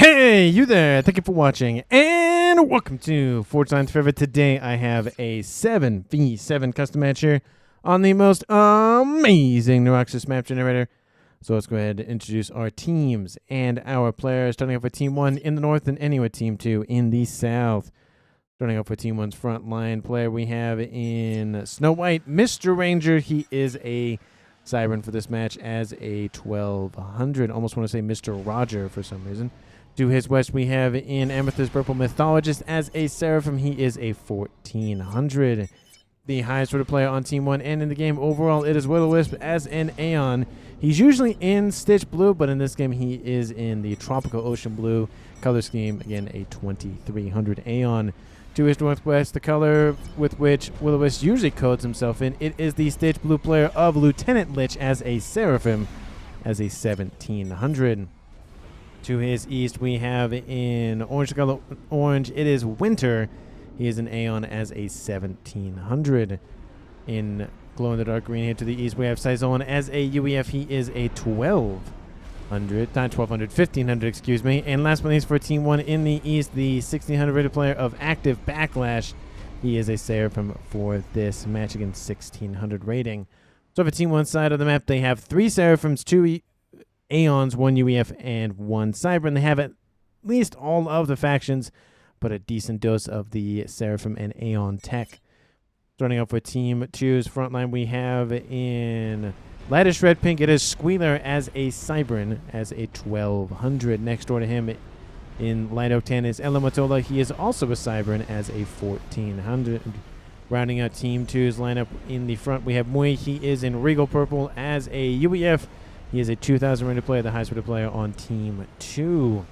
Hey, you there. Thank you for watching, and welcome to Forge Lines Forever. Today, I have a 7v7 custom match here on the most amazing Neuroxis map generator. So let's go ahead and introduce our teams and our players. Starting off with Team 1 in the north and ending with Team 2 in the south. Starting off with Team 1's front line player, we have in Snow White, Mr. Ranger. He is a Siren for this match as a 1200. Almost want to say Mr. Roger for some reason. To his west, we have in Amethyst Purple Mythologist as a Seraphim. He is a 1400. The highest rated player on Team 1 and in the game overall, it is Will-O-Wisp as an Aeon. He's usually in Stitch Blue, but in this game, he is in the Tropical Ocean Blue color scheme. Again, a 2300 Aeon. To his northwest, the color with which Will-O-Wisp usually codes himself in, it is the Stitch Blue player of Lieutenant Lich as a Seraphim as a 1700. To his east, we have in orange color orange, it is Winter. He is an Aeon as a 1700. In glow-in-the-dark green here to the east, we have Sizon as a UEF. He is a 1200, not 1200, 1500, excuse me. And last but not least for Team 1 in the east, the 1600 rated player of Active Backlash. He is a Seraphim for this match against 1600 rating. So for Team 1 side of the map, they have 3 Seraphims, 2 Aeons, 1 UEF, and 1 Cybern. They have at least all of the factions, but a decent dose of the Seraphim and Aeon tech. Starting off with Team 2's frontline, we have in Laddish Red Pink, it is Squealer as a Cybern as a 1200. Next door to him in Light Oak Tan is Elematola. He is also a Cybern as a 1400. Rounding out Team 2's lineup in the front, we have Mui. He is in Regal Purple as a UEF. He is a 2000 rated player, the highest rated player on Team 2.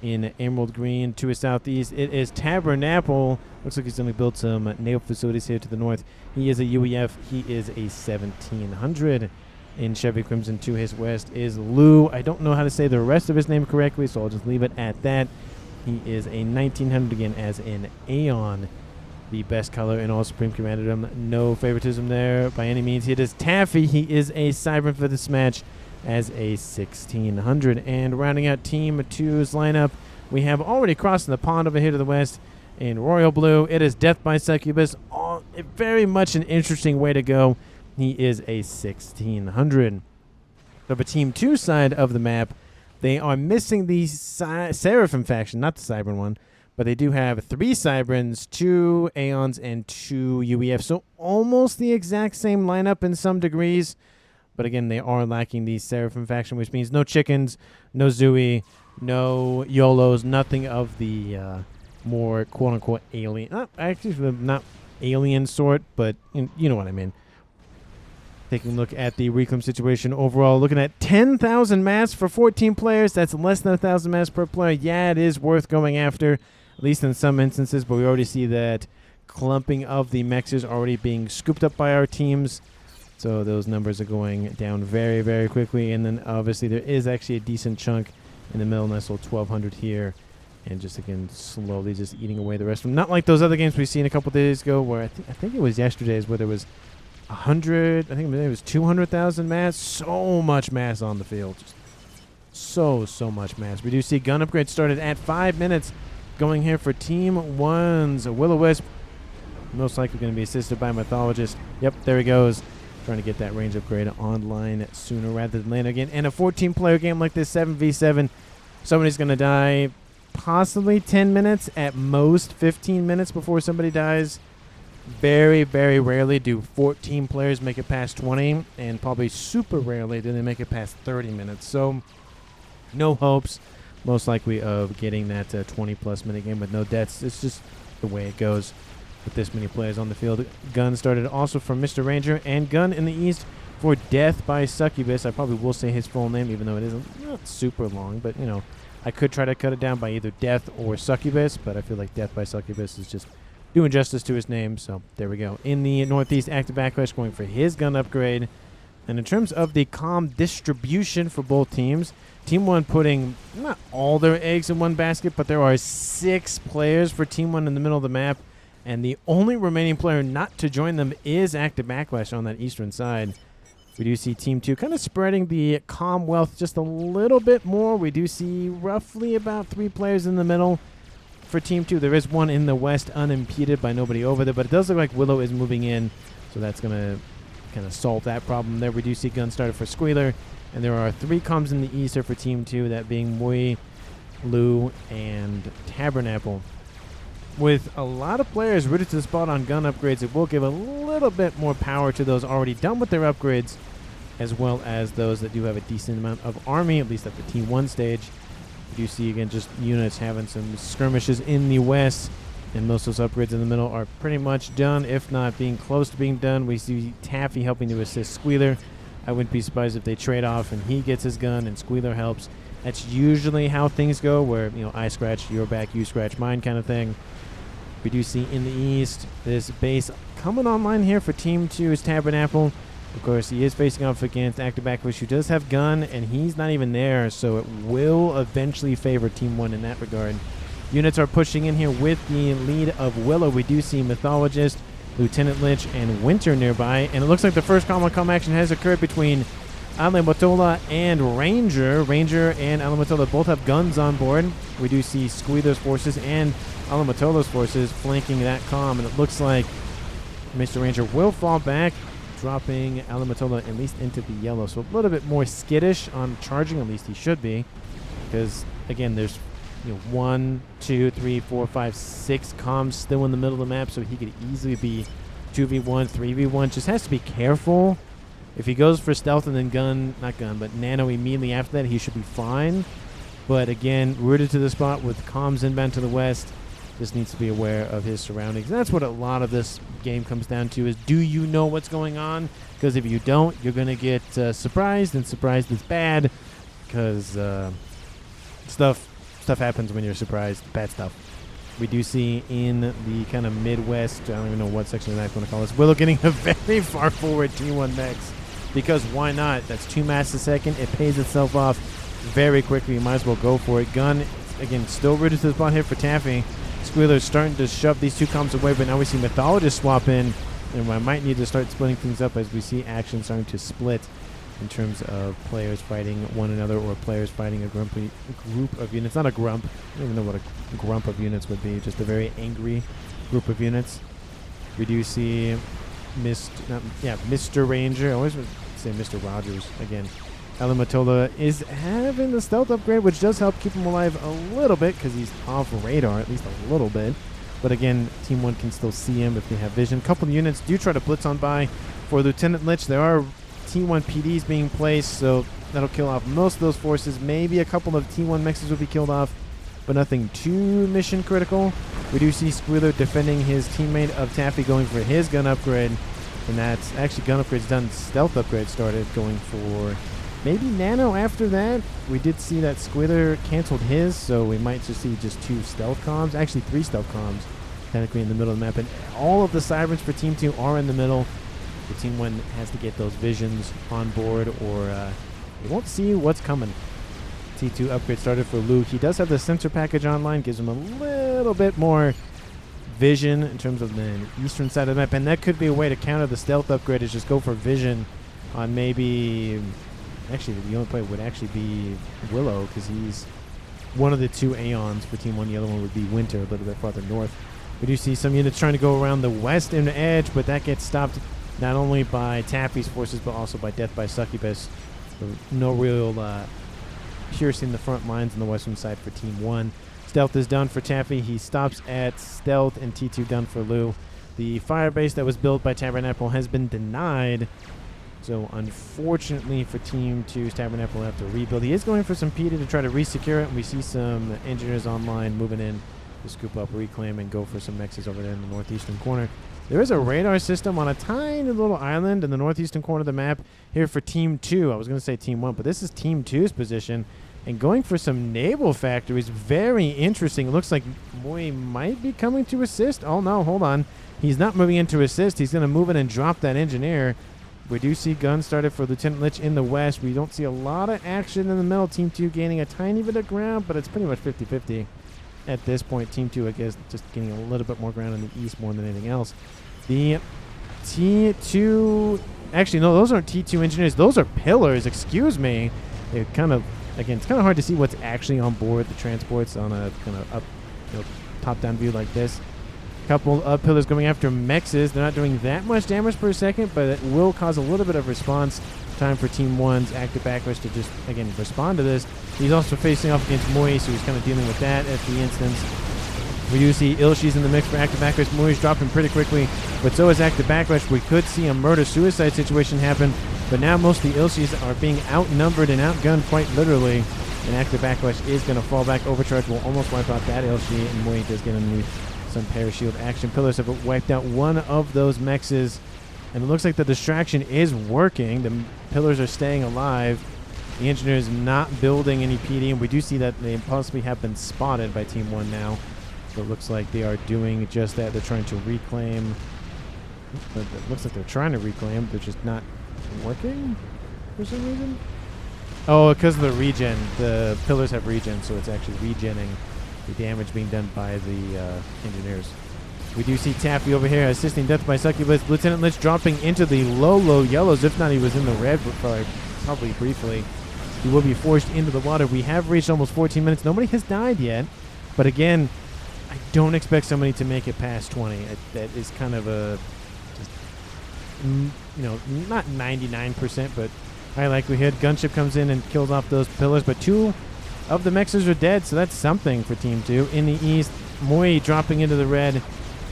In Emerald Green to his southeast, it is Tabernacle. Looks like he's going to build some naval facilities here to the north. He is a UEF. He is a 1700. In Chevy Crimson to his west is Lou. I don't know how to say the rest of his name correctly, so I'll just leave it at that. He is a 1900 again as an Aeon. The best color in all Supreme Commanderdom. No favoritism there by any means. It is Taffy. He is a Cybern for this match as a 1600. And rounding out Team 2's lineup, we have already crossing the pond over here to the west in Royal Blue. It is Death by Succubus. Very much an interesting way to go. He is a 1600. So for Team 2 side of the map, they are missing the Seraphim faction, not the Cybern one. But they do have 3 Cyberns, 2 Aeons, and 2 UEF. So almost the exact same lineup in some degrees. But again, they are lacking the Seraphim faction, which means no chickens, no Zooey, no YOLOs, nothing of the more quote-unquote alien. Actually, not alien sort, but you know what I mean. Taking a look at the Reclaim situation overall, looking at 10,000 mass for 14 players. That's less than 1,000 mass per player. Yeah, it is worth going after, at least in some instances, but we already see that clumping of the mechs is already being scooped up by our teams. So those numbers are going down very, very quickly. And then obviously there is actually a decent chunk in the middle nestle, 1,200 here. And just, again, slowly just eating away the rest of them. Not like those other games we've seen a couple days ago where I think it was yesterday's where there was 100, I think it was 200,000 mass. So much mass on the field. Just so much mass. We do see gun upgrade started at 5 minutes. Going here for Team 1's Will-O-Wisp. Most likely going to be assisted by Mythologist. Yep, there he goes. Trying to get that range upgrade online sooner rather than later again. And a 14-player game like this, 7v7, somebody's going to die possibly 10 minutes, at most 15 minutes before somebody dies. Very, very rarely do 14 players make it past 20, and probably super rarely do they make it past 30 minutes. So no hopes, most likely, of getting that 20-plus minute game with no deaths. It's just the way it goes with this many players on the field. Gun started also from Mr. Ranger, and gun in the east for Death by Succubus. I probably will say his full name, even though it isn't not super long, but, you know, I could try to cut it down by either Death or Succubus, but I feel like Death by Succubus is just doing justice to his name, so there we go. In the northeast, Active Backlash going for his gun upgrade. And in terms of the calm distribution for both teams, Team 1 putting not all their eggs in one basket, but there are 6 players for Team 1 in the middle of the map. And the only remaining player not to join them is Active Backlash on that eastern side. We do see Team 2 kind of spreading the Commonwealth just a little bit more. We do see roughly about 3 players in the middle for Team 2. There is one in the west unimpeded by nobody over there, but it does look like Willow is moving in, so that's going to kind of solve that problem there. We do see Gunstarter for Squealer, and there are 3 comms in the east here for Team 2, that being Mui, Lu, and Tabernacle. With a lot of players rooted to the spot on gun upgrades, it will give a little bit more power to those already done with their upgrades, as well as those that do have a decent amount of army, at least at the T1 stage. You do see, again, just units having some skirmishes in the west, and most of those upgrades in the middle are pretty much done, if not being close to being done. We see Taffy helping to assist Squealer. I wouldn't be surprised if they trade off and he gets his gun and Squealer helps. That's usually how things go, where, you know, I scratch your back, you scratch mine kind of thing. We do see in the east this base coming online here for Team 2's Tabernacle. Of course, he is facing off against Active Backwish, who does have gun, and he's not even there, so it will eventually favor Team 1 in that regard. Units are pushing in here with the lead of Willow. We do see Mythologist, Lieutenant Lich, and Winter nearby, and it looks like the first com-on-com action has occurred between Alamatola and Ranger. Ranger and Alamatola both have guns on board. We do see Squealer's forces and Alamatola's forces flanking that comm, and it looks like Mr. Ranger will fall back, dropping Alamatola at least into the yellow. So a little bit more skittish on charging, at least he should be, because again, there's 1, 2, 3, 4, 5, 6 comms still in the middle of the map, so he could easily be 2v1, 3v1. Just has to be careful. If he goes for stealth and then nano immediately after that, he should be fine. But again, rooted to the spot with comms inbound to the west, just needs to be aware of his surroundings. That's what a lot of this game comes down to, is do you know what's going on? Because if you don't, you're going to get surprised, and surprised is bad, because stuff happens when you're surprised, bad stuff. We do see in the kind of Midwest, I don't even know what section of the map you want to call this, Willow getting a very far forward T1 mechs, because why not? That's 2 mass a second. It pays itself off very quickly. You might as well go for it. Gun, again, still rooted to the spot here for Taffy. Squealer's starting to shove these 2 comms away, but now we see Mythologist swap in, and I might need to start splitting things up as we see action starting to split in terms of players fighting one another, or players fighting a group of units. Not a grump. I don't even know what a grump of units would be. Just a very angry group of units. We do see Mr. Ranger. I always would say Mr. Rogers again. Alamatola is having the stealth upgrade, which does help keep him alive a little bit because he's off radar, at least a little bit. But again, Team 1 can still see him if they have vision. A couple of units do try to blitz on by for Lieutenant Lich. There are T1 PDs being placed, so that'll kill off most of those forces. Maybe a couple of T1 mixes will be killed off, but nothing too mission critical. We do see Squealer defending his teammate of Taffy, going for his gun upgrade, and that's actually gun upgrades done. Stealth upgrade started, going for maybe nano after that. We did see that Squealer canceled his, so we might just see just 2 stealth comms, actually 3 stealth comms technically in the middle of the map, and all of the Sirens for Team 2 are in the middle. The Team 1 has to get those visions on board, or you won't see what's coming. T2 upgrade started for Luke. He does have the sensor package online, gives him a little bit more vision in terms of the eastern side of the map, and that could be a way to counter the stealth upgrade, is just go for vision on maybe... Actually, the only player would actually be Willow, because he's one of the 2 Aeons for Team 1. The other one would be Winter, a little bit farther north. We do see some units trying to go around the west end edge, but that gets stopped not only by Taffy's forces, but also by Death by Succubus. So no real piercing the front lines on the western side for Team 1. Stealth is done for Taffy. He stops at stealth, and T2 done for Lu. The fire base that was built by Tabernacle has been denied. So unfortunately for Team 2's Tabernacle, will have to rebuild. He is going for some PD to try to resecure it, and we see some engineers online moving in to scoop up, reclaim, and go for some mexes over there in the northeastern corner. There is a radar system on a tiny little island in the northeastern corner of the map here for Team 2. I was going to say Team 1, but this is Team 2's position. And going for some naval factories, very interesting. It looks like Mui might be coming to assist. Oh, no, hold on. He's not moving in to assist. He's going to move in and drop that engineer. We do see guns started for Lieutenant Lich in the west. We don't see a lot of action in the middle. Team 2 gaining a tiny bit of ground, but it's pretty much 50-50 at this point. Team 2, I guess, just getting a little bit more ground in the east more than anything else. The T2. Actually, no, those aren't T2 engineers. Those are pillars. Excuse me. It kind of, again, it's kind of hard to see what's actually on board the transports on a kind of up, top-down view like this. Couple of pillars going after mexes. They're not doing that much damage per second, but it will cause a little bit of response time for Team 1's active backrush to just, again, respond to this. He's also facing off against Moy, so he's kind of dealing with that at the instance. We do see Ilshi's in the mix for active backrush. Moy's dropping pretty quickly, but so is active backrush. We could see a murder-suicide situation happen, but now most of the Ilshis are being outnumbered and outgunned quite literally, and active backrush is going to fall back. Overcharge will almost wipe out that Ilshi, and Moy does get underneath some parashield action. Pillars have wiped out one of those mexes, and it looks like the distraction is working. The pillars are staying alive. The engineer is not building any PD, and we do see that they possibly have been spotted by Team 1 now. So it looks like they are doing just that. They're trying to reclaim. But it looks like they're trying to reclaim. They're just not working for some reason. Oh, because of the regen. The pillars have regen, so it's actually regenning the damage being done by the engineers. We do see Taffy over here assisting death by succubus. Lieutenant Lynch dropping into the low yellows. If not, he was in the red for probably briefly. He will be forced into the water. We have reached almost 14 minutes. Nobody has died yet. But again, I don't expect somebody to make it past 20. That is kind of a, just, not 99%, but high likelihood. Gunship comes in and kills off those pillars, but 2 of the mexes are dead, so that's something for Team 2. In the east, Moy dropping into the red,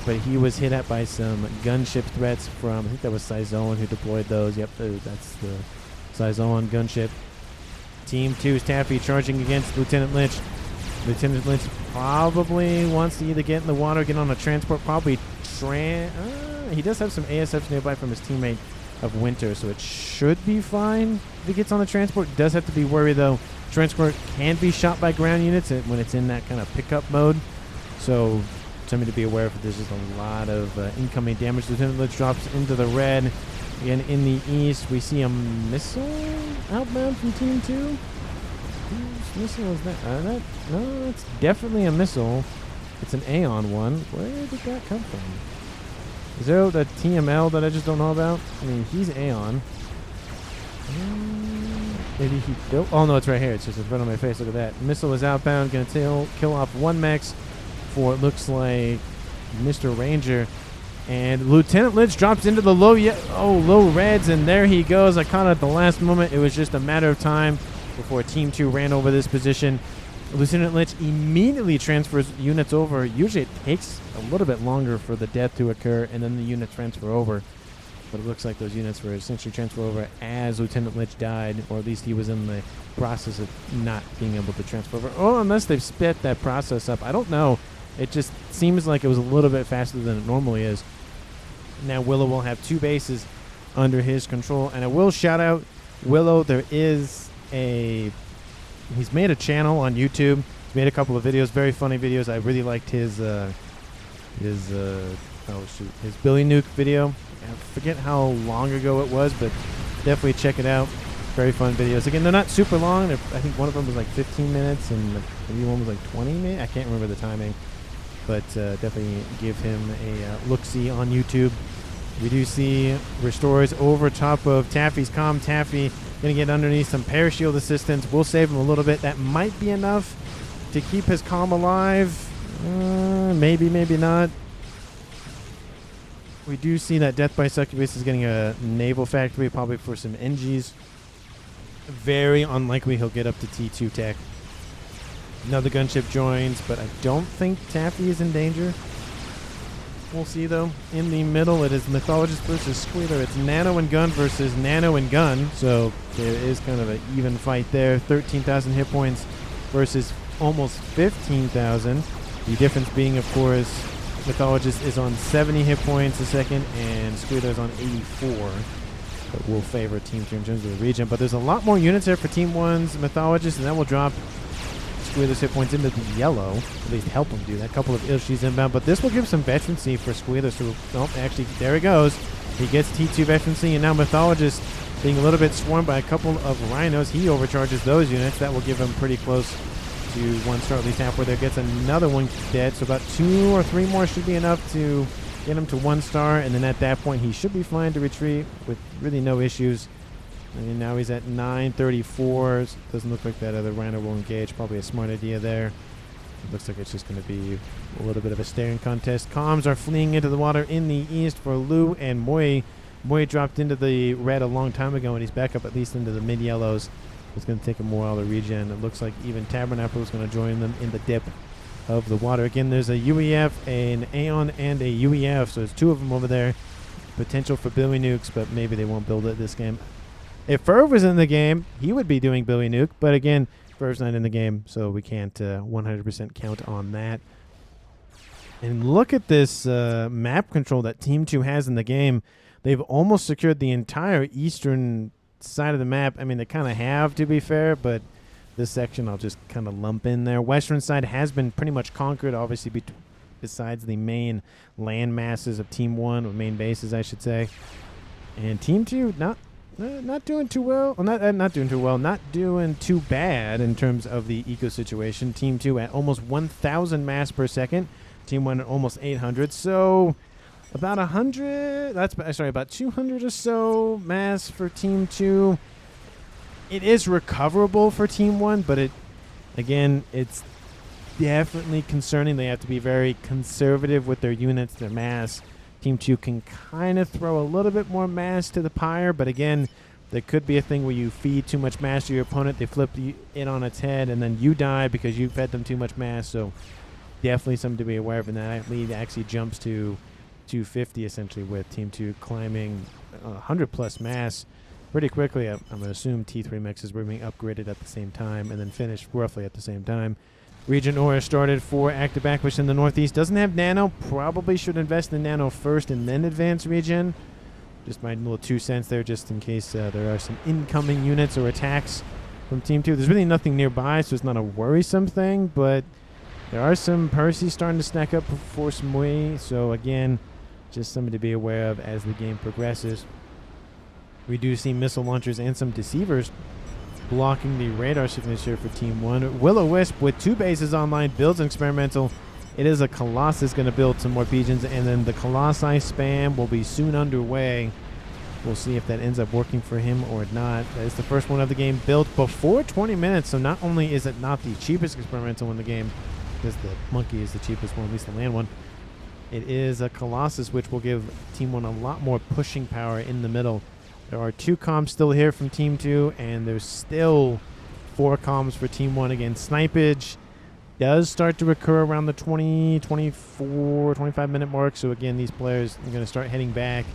but he was hit at by some gunship threats from, I think that was Sizoan who deployed those. Yep, that's the Sizoan gunship. Team 2's Taffy charging against Lieutenant Lynch. Lieutenant Lynch probably wants to either get in the water or get on a transport. Probably he does have some ASFs nearby from his teammate of Winter, so it should be fine if he gets on the transport. Does have to be worried, though. Transport can be shot by ground units when it's in that kind of pickup mode. So something to be aware of. There's just a lot of incoming damage. Lieutenant Lynch drops into the red. Again, in the east, we see a missile outbound from Team 2. Whose missile is that? No, it's definitely a missile. It's an Aeon one. Where did that come from? Is there the TML that I just don't know about? I mean, he's Aeon. Maybe he built... Oh, no, it's right here. It's just in front of my face. Look at that. Missile is outbound. Going to kill off 1 mex for, it looks like, Mr. Ranger. And Lieutenant Lynch drops into the low reds, and there he goes. I caught it at the last moment. It was just a matter of time before Team 2 ran over this position. Lieutenant Lynch immediately transfers units over. Usually it takes a little bit longer for the death to occur, and then the units transfer over. But it looks like those units were essentially transferred over as Lieutenant Lynch died, or at least he was in the process of not being able to transfer over. Oh, unless they've sped that process up. I don't know. It just seems like it was a little bit faster than it normally is. Now Willow will have 2 bases under his control. And I will shout out Willow. He's made a channel on YouTube. He's made a couple of videos, very funny videos. I really liked his Billy Nuke video. I forget how long ago it was, but definitely check it out. Very fun videos. Again, they're not super long. I think one of them was like 15 minutes, and maybe one was like 20 minutes. I can't remember the timing, but definitely give him a look-see on YouTube. We do see Restores over top of Taffy's comm. Taffy going to get underneath some parashield assistance. We'll save him a little bit. That might be enough to keep his comm alive. Maybe, maybe not. We do see that Death by Succubus is getting a naval factory, probably for some NGs. Very unlikely he'll get up to T2 tech. Another gunship joins, but I don't think Taffy is in danger. We'll see, though. In the middle, it is Mythologist versus Squealer. It's Nano and Gun versus Nano and Gun. So there is kind of an even fight there. 13,000 hit points versus almost 15,000. The difference being, of course, Mythologist is on 70 hit points a second, and Squealer is on 84. But will favor Team 2 in terms of the region. But there's a lot more units there for Team 1's Mythologist, and that will drop Squealer's hit points into the yellow. At least help him do that. A couple of Ilshis inbound. But this will give some veterancy for Squealer. So, actually, there he goes. He gets T2 veterancy, and now Mythologist being a little bit swarmed by a couple of Rhinos. He overcharges those units. That will give him pretty close to 1 star, at least halfway there. Gets another one dead. So about 2 or 3 more should be enough to get him to 1 star, and then at that point he should be fine to retreat with really no issues. And now he's at 934. Doesn't look like that other rhino will engage. Probably a smart idea there. It looks like it's just going to be a little bit of a staring contest. Comms are fleeing into the water in the east for Lu and Mui. Mui dropped into the red a long time ago, and he's back up at least into the mid-yellows. It's going to take him a while to regen. It looks like even Tabernacle is going to join them in the dip of the water. Again, there's a UEF, an Aeon, and a UEF, so there's 2 of them over there. Potential for Billy Nukes, but maybe they won't build it this game. If Ferv was in the game, he would be doing Billy Nuke, but again, Ferv's not in the game, so we can't 100% count on that. And look at this map control that Team 2 has in the game. They've almost secured the entire eastern side of the map. I mean, they kind of have, to be fair, but this section I'll just kind of lump in there. Western side has been pretty much conquered, obviously, besides the main land masses of Team 1, or main bases, I should say. And Team 2, not doing too well. Well, not doing too well. Not doing too bad in terms of the eco situation. Team 2 at almost 1,000 mass per second. Team 1 at almost 800. So about 100. About 200 or so mass for Team 2. It is recoverable for Team 1, but it's definitely concerning. They have to be very conservative with their units, their mass. Team 2 can kind of throw a little bit more mass to the pyre, but again, there could be a thing where you feed too much mass to your opponent, they flip it on its head, and then you die because you fed them too much mass, so definitely something to be aware of, and that lead actually jumps to 250 essentially with Team 2 climbing 100 plus mass pretty quickly. I'm going to assume T3 mixes were being upgraded at the same time and then finished roughly at the same time. Region Aura started for active backpush in the northeast. Doesn't have nano. Probably should invest in nano first and then advance region. Just my little 2 cents there just in case there are some incoming units or attacks from Team 2. There's really nothing nearby, so it's not a worrisome thing, but there are some Percy starting to stack up for some way. So again, just something to be aware of as the game progresses. We do see missile launchers and some deceivers blocking the radar signature for Team 1. Will-O-Wisp with 2 bases online builds an experimental. It is a Colossus going to build some more pigeons, and then the Colossi spam will be soon underway. We'll see if that ends up working for him or not. That is the first one of the game built before 20 minutes, so not only is it not the cheapest experimental in the game, because the monkey is the cheapest one, at least the land one, it is a Colossus, which will give Team 1 a lot more pushing power in the middle. There are 2 comms still here from Team 2, and there's still 4 comms for Team 1. Again, snipage does start to recur around the 20, 24, 25-minute mark. So, again, these players are going to start heading back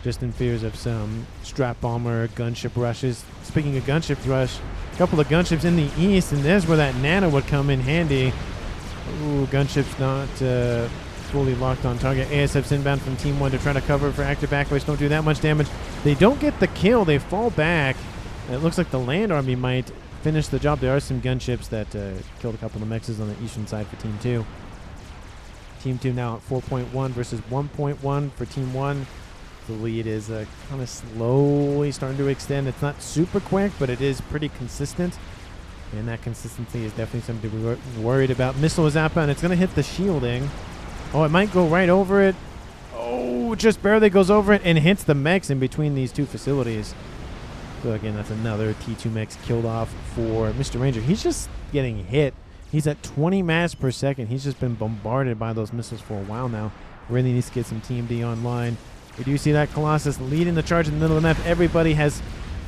just in fears of some strap bomber gunship rushes. Speaking of gunship rush, a couple of gunships in the east, and there's where that nano would come in handy. Ooh, gunship's not fully locked on target. ASF's inbound from Team 1 to try to cover for active backways. Don't do that much damage. They don't get the kill. They fall back. And it looks like the land army might finish the job. There are some gunships that killed a couple of mexes on the eastern side for Team 2. Team 2 now at 4.1 versus 1.1 for Team 1. The lead is kind of slowly starting to extend. It's not super quick, but it is pretty consistent. And that consistency is definitely something to be worried about. Missile is outbound. It's going to hit the shielding. Oh, it might go right over it. Oh, just barely goes over it and hits the mechs in between these 2 facilities. So, again, that's another T2 mechs killed off for Mr. Ranger. He's just getting hit. He's at 20 mass per second. He's just been bombarded by those missiles for a while now. Really needs to get some TMD online. We do see that Colossus leading the charge in the middle of the map. Everybody has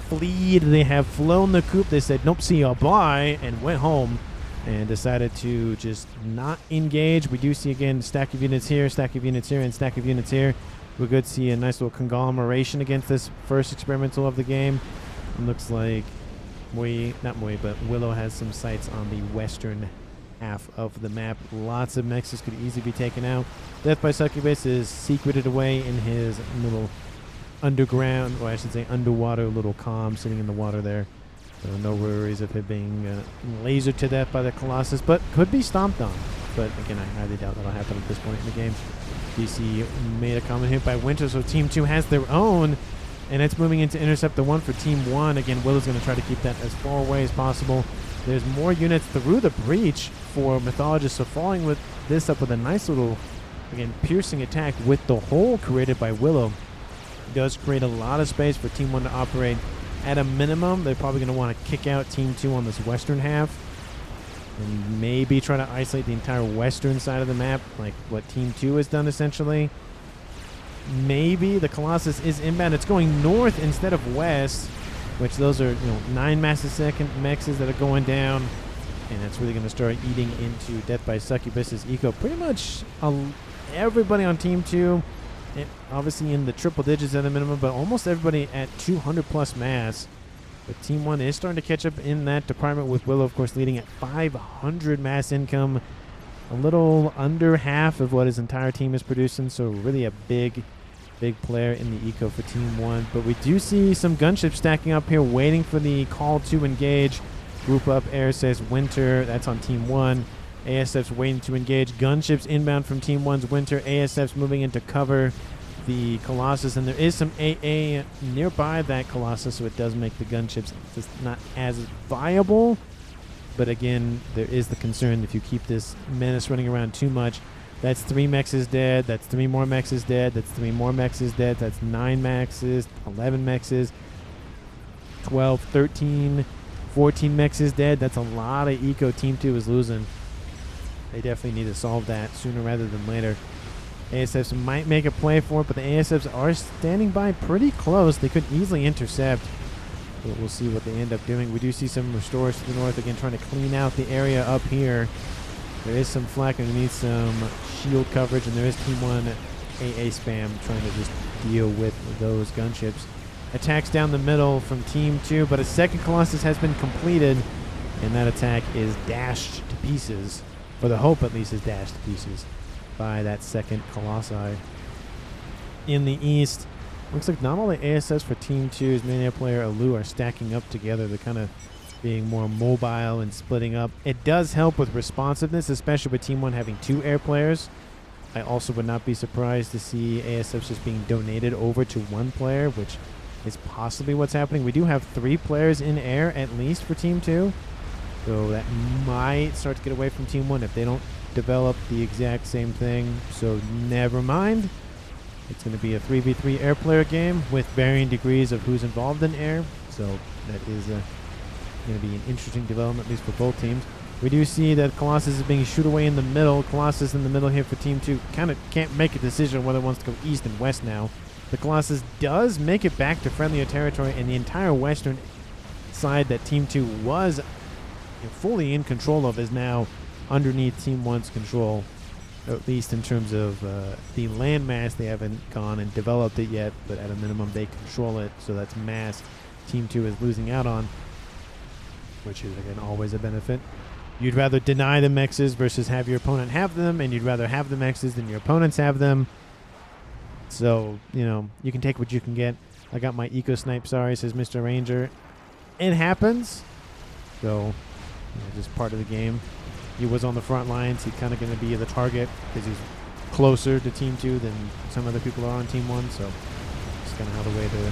fleed. They have flown the coop. They said, nope, see ya, bye, and went home. And decided to just not engage. We do see, again, stack of units here, stack of units here, and stack of units here. We could see a nice little conglomeration against this first experimental of the game. It looks like Willow has some sights on the western half of the map. Lots of mexes could easily be taken out. Death by Succubus is secreted away in his little underground, or I should say underwater little comm sitting in the water there. So no worries of it being lasered to death by the Colossus, but could be stomped on. But again, I highly doubt that'll happen at this point in the game. DC made a common hit by Winter, so Team 2 has their own, and it's moving in to intercept the one for Team 1. Again, Willow's going to try to keep that as far away as possible. There's more units through the breach for Mythologist, so following with this up with a nice little Again, piercing attack with the hole created by Willow does create a lot of space for Team 1 to operate. At a minimum, they're probably going to want to kick out Team 2 on this western half and maybe try to isolate the entire western side of the map, like what Team 2 has done essentially. Maybe the Colossus is inbound. It's going north instead of west, which those are 9 massive second mexes that are going down, and that's really going to start eating into Death by Succubus's eco. Pretty much everybody on Team 2, obviously in the triple digits at the minimum, but almost everybody at 200 plus mass. But Team 1 is starting to catch up in that department, with Willow, of course, leading at 500 mass income, a little under half of what his entire team is producing, so really a big player in the eco for Team 1. But we do see some gunships stacking up here, waiting for the call to engage. Group up air says Winter, that's on Team 1. ASF's waiting to engage. Gunships inbound from Team 1's Winter. ASF's moving into cover the Colossus, and there is some AA nearby that Colossus, so it does make the gunships just not as viable. But again, there is the concern if you keep this menace running around too much. That's 3 mexes dead. That's 3 more mexes dead. That's 3 more mexes dead. That's 9 mexes, 11 mexes, 12, 13, 14 mexes dead. That's a lot of eco Team 2 is losing. They definitely need to solve that sooner rather than later. ASFs might make a play for it, but the ASFs are standing by pretty close. They could easily intercept, but we'll see what they end up doing. We do see some restorers to the north, again, trying to clean out the area up here. There is some flak underneath, some shield coverage, and there is Team 1 AA spam trying to just deal with those gunships. Attacks down the middle from Team 2, but a second Colossus has been completed, and that attack is dashed to pieces, or the hope at least is dashed to pieces by that second Colossi. In the east, looks like not all the ASS for Team 2's main air player Alu are stacking up together. They're kind of being more mobile and splitting up. It does help with responsiveness, especially with Team 1 having 2 air players. I also would not be surprised to see ASFs just being donated over to 1 player, which is possibly what's happening. We do have 3 players in air at least for Team 2, so that might start to get away from Team 1 if they don't develop the exact same thing. So never mind. It's going to be a 3v3 air player game with varying degrees of who's involved in air, so that is going to be an interesting development, at least for both teams. We do see that Colossus is being shoot away in the middle. Colossus in the middle here for Team 2 kind of can't make a decision whether it wants to go east and west now. The Colossus does make it back to friendlier territory, and the entire western side that Team 2 was fully in control of is now underneath Team 1's control, at least in terms of the landmass. They haven't gone and developed it yet, but at a minimum they control it, so that's mass Team 2 is losing out on, which is, again, always a benefit. You'd rather deny the mexes versus have your opponent have them, and you'd rather have the mexes than your opponents have them. So, you can take what you can get. I got my eco snipe, sorry, says Mr. Ranger. It happens. So, just part of the game. He was on the front lines. He's kind of going to be the target because he's closer to Team 2 than some other people are on Team 1. So, just kind of how the way the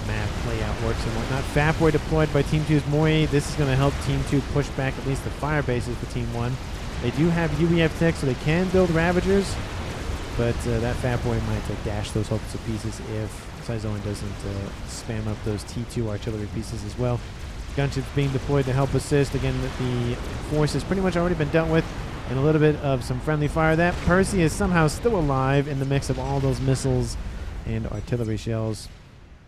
map layout works and whatnot. FAF were deployed by Team 2's Moi. This is going to help Team 2 push back at least the fire bases for Team 1. They do have UEF tech, so they can build Ravagers, but that FAF boy might dash those hopes to pieces if Sizoan doesn't spam up those T2 artillery pieces as well. Gunships being deployed to help assist. Again, the force has pretty much already been dealt with, and a little bit of some friendly fire. That Percy is somehow still alive in the mix of all those missiles and artillery shells.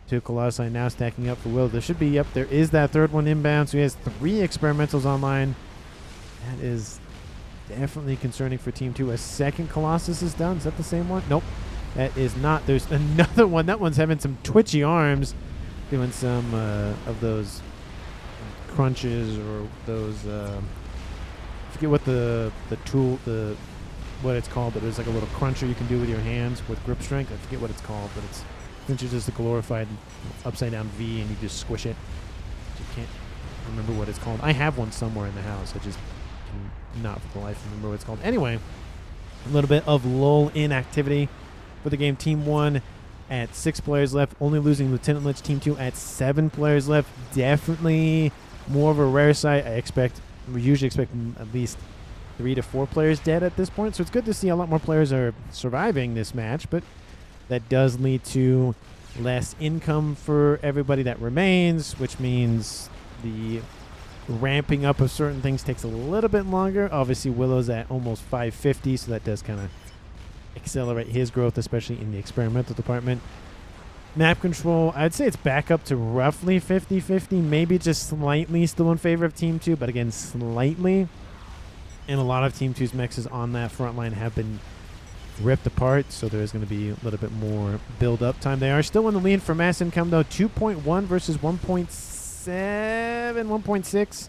2 Colossi now stacking up for Will. There should be, there is that third one inbound, so he has 3 experimentals online. That is definitely concerning for Team 2. A second Colossus is down. Is that the same one? Nope. That is not. There's another one. That one's having some twitchy arms, doing some of those crunches or those I forget what the tool, what it's called, but there's like a little cruncher you can do with your hands with grip strength. I forget what it's called, but it's essentially just a glorified upside down V, and you just squish it. You can't remember what it's called. I have one somewhere in the house. I just cannot for the life remember what it's called. Anyway, a little bit of lull in activity for the game. Team 1 at 6 players left, only losing Lieutenant Lich. Team 2 at 7 players left. Definitely more of a rare sight. We usually expect at least 3 to 4 players dead at this point. So it's good to see a lot more players are surviving this match, but that does lead to less income for everybody that remains, which means the ramping up of certain things takes a little bit longer. Obviously, Willow's at almost 550, so that does kind of accelerate his growth, especially in the experimental department. Map control, I'd say it's back up to roughly 50-50, maybe just slightly still in favor of Team 2, but again, slightly. And a lot of Team 2's mexes on that front line have been ripped apart, so there's going to be a little bit more build-up time. They are still in the lead for mass income, though, 2.1 versus 1.7, 1.6.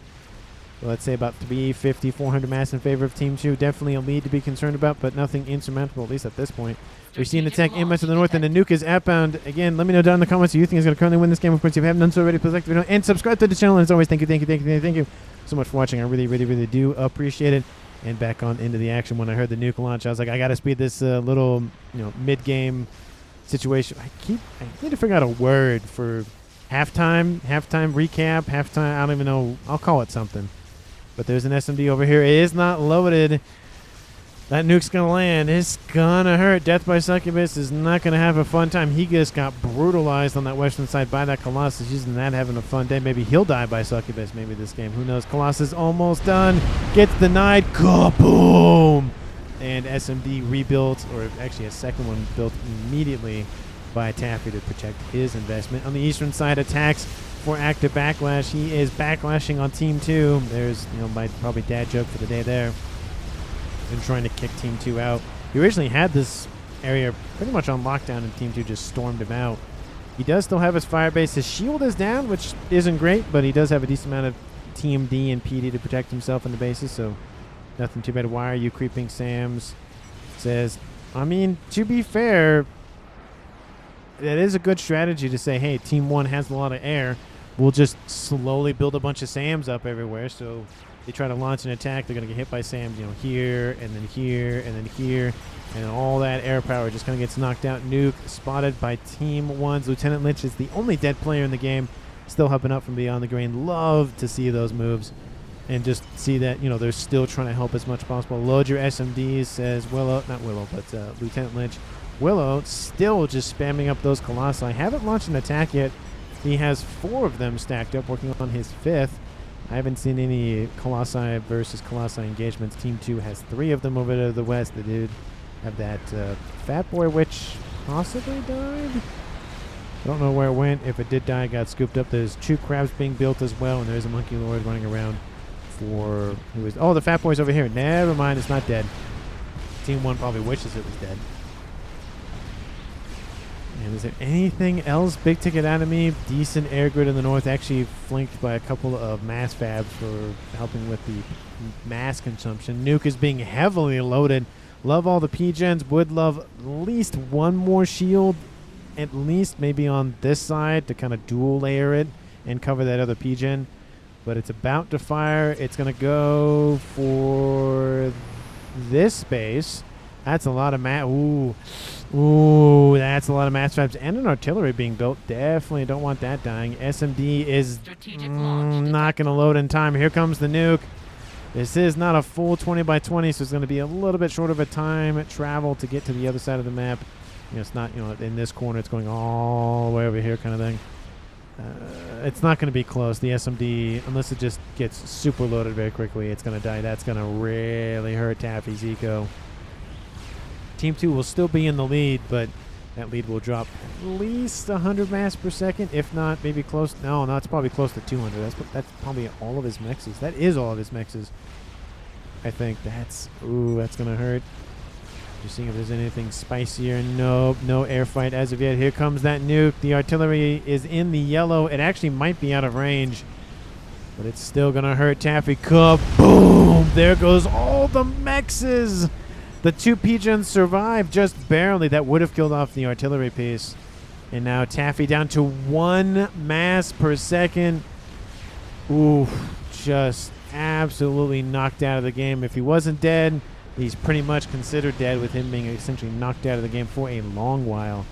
So let's say about 350, 400 mass in favor of Team 2. Definitely a lead to be concerned about, but nothing insurmountable, at least at this point. We're seeing an attack inbound to the north, and the Nuke is outbound. Again, let me know down in the comments who you think is going to currently win this game. Of course, if you haven't done so already, please like the video and subscribe to the channel. And as always, thank you so much for watching. I really do appreciate it. And back on into the action. When I heard the Nuke launch, I was like, I got to speed this little, mid-game situation. I need to figure out a word for halftime recap, halftime. I don't even know. I'll call it something. But there's an SMD over here. It is not loaded. That nuke's going to land. It's going to hurt. Death by Succubus is not going to have a fun time. He just got brutalized on that western side by that Colossus. Using that, having a fun day. Maybe he'll die by Succubus maybe this game. Who knows? Colossus almost done. Gets denied. Kaboom! And SMD rebuilt, or actually a second one built immediately by Taffy to protect his investment. On the eastern side, attacks for active backlash. He is backlashing on Team 2. There's, my probably dad joke for the day there. And trying to kick Team 2 out. He originally had this area pretty much on lockdown, and Team 2 just stormed him out. He does still have his fire base. His shield is down, which isn't great, but he does have a decent amount of TMD and PD to protect himself in the bases, so nothing too bad. Why are you creeping? Sam's says, I mean, to be fair, that is a good strategy to say, hey, Team 1 has a lot of air. We'll just slowly build a bunch of SAMs up everywhere. So they try to launch an attack. They're going to get hit by SAMs, here, and then here, and then here. And all that air power just kind of gets knocked out. Nuke spotted by Team 1's. Lieutenant Lynch is the only dead player in the game. Still helping up from beyond the grain. Love to see those moves. And just see that, they're still trying to help as much as possible. Load your SMDs, says Willow. Not Willow, but Lieutenant Lynch. Willow still just spamming up those Colossi. Haven't launched an attack yet. He has 4 of them stacked up, working on his 5th. I haven't seen any Colossi versus Colossi engagements. Team 2 has 3 of them over to the west. The dude have that Fat Boy, which possibly died. I don't know where it went. If it did die, it got scooped up. There's 2 crabs being built as well, and there's a Monkey Lord running around for who is. Oh, the Fat Boy's over here. Never mind, it's not dead. Team 1 probably wishes it was dead. And is there anything else big ticket out of me? Decent air grid in the north, actually flanked by a couple of mass fabs for helping with the mass consumption. Nuke is being heavily loaded. Love all the P-gens. Would love at least one more shield, at least maybe on this side to kind of dual layer it and cover that other P-gen. But it's about to fire. It's going to go for this space. That's a lot of mass. Ooh, that's a lot of mass traps and an artillery being built. Definitely don't want that dying. SMD is not going to load in time. Here comes the nuke. This is not a full 20 by 20, so it's going to be a little bit short of a time travel to get to the other side of the map. It's not, in this corner. It's going all the way over here kind of thing. It's not going to be close. The SMD, unless it just gets super loaded very quickly, it's going to die. That's going to really hurt Taffy's eco. Team 2 will still be in the lead, but that lead will drop at least 100 mass per second, if not maybe close. No, it's probably close to 200. That's probably all of his mexes. That is all of his mexes. I think that's going to hurt. Just seeing if there's anything spicier. Nope, no air fight as of yet. Here comes that nuke. The artillery is in the yellow. It actually might be out of range, but it's still going to hurt Taffy. Kaboom! There goes all the mexes. The 2 P-gens survived just barely. That would have killed off the artillery piece. And now Taffy down to 1 mass per second. Ooh, just absolutely knocked out of the game. If he wasn't dead, he's pretty much considered dead, with him being essentially knocked out of the game for a long while.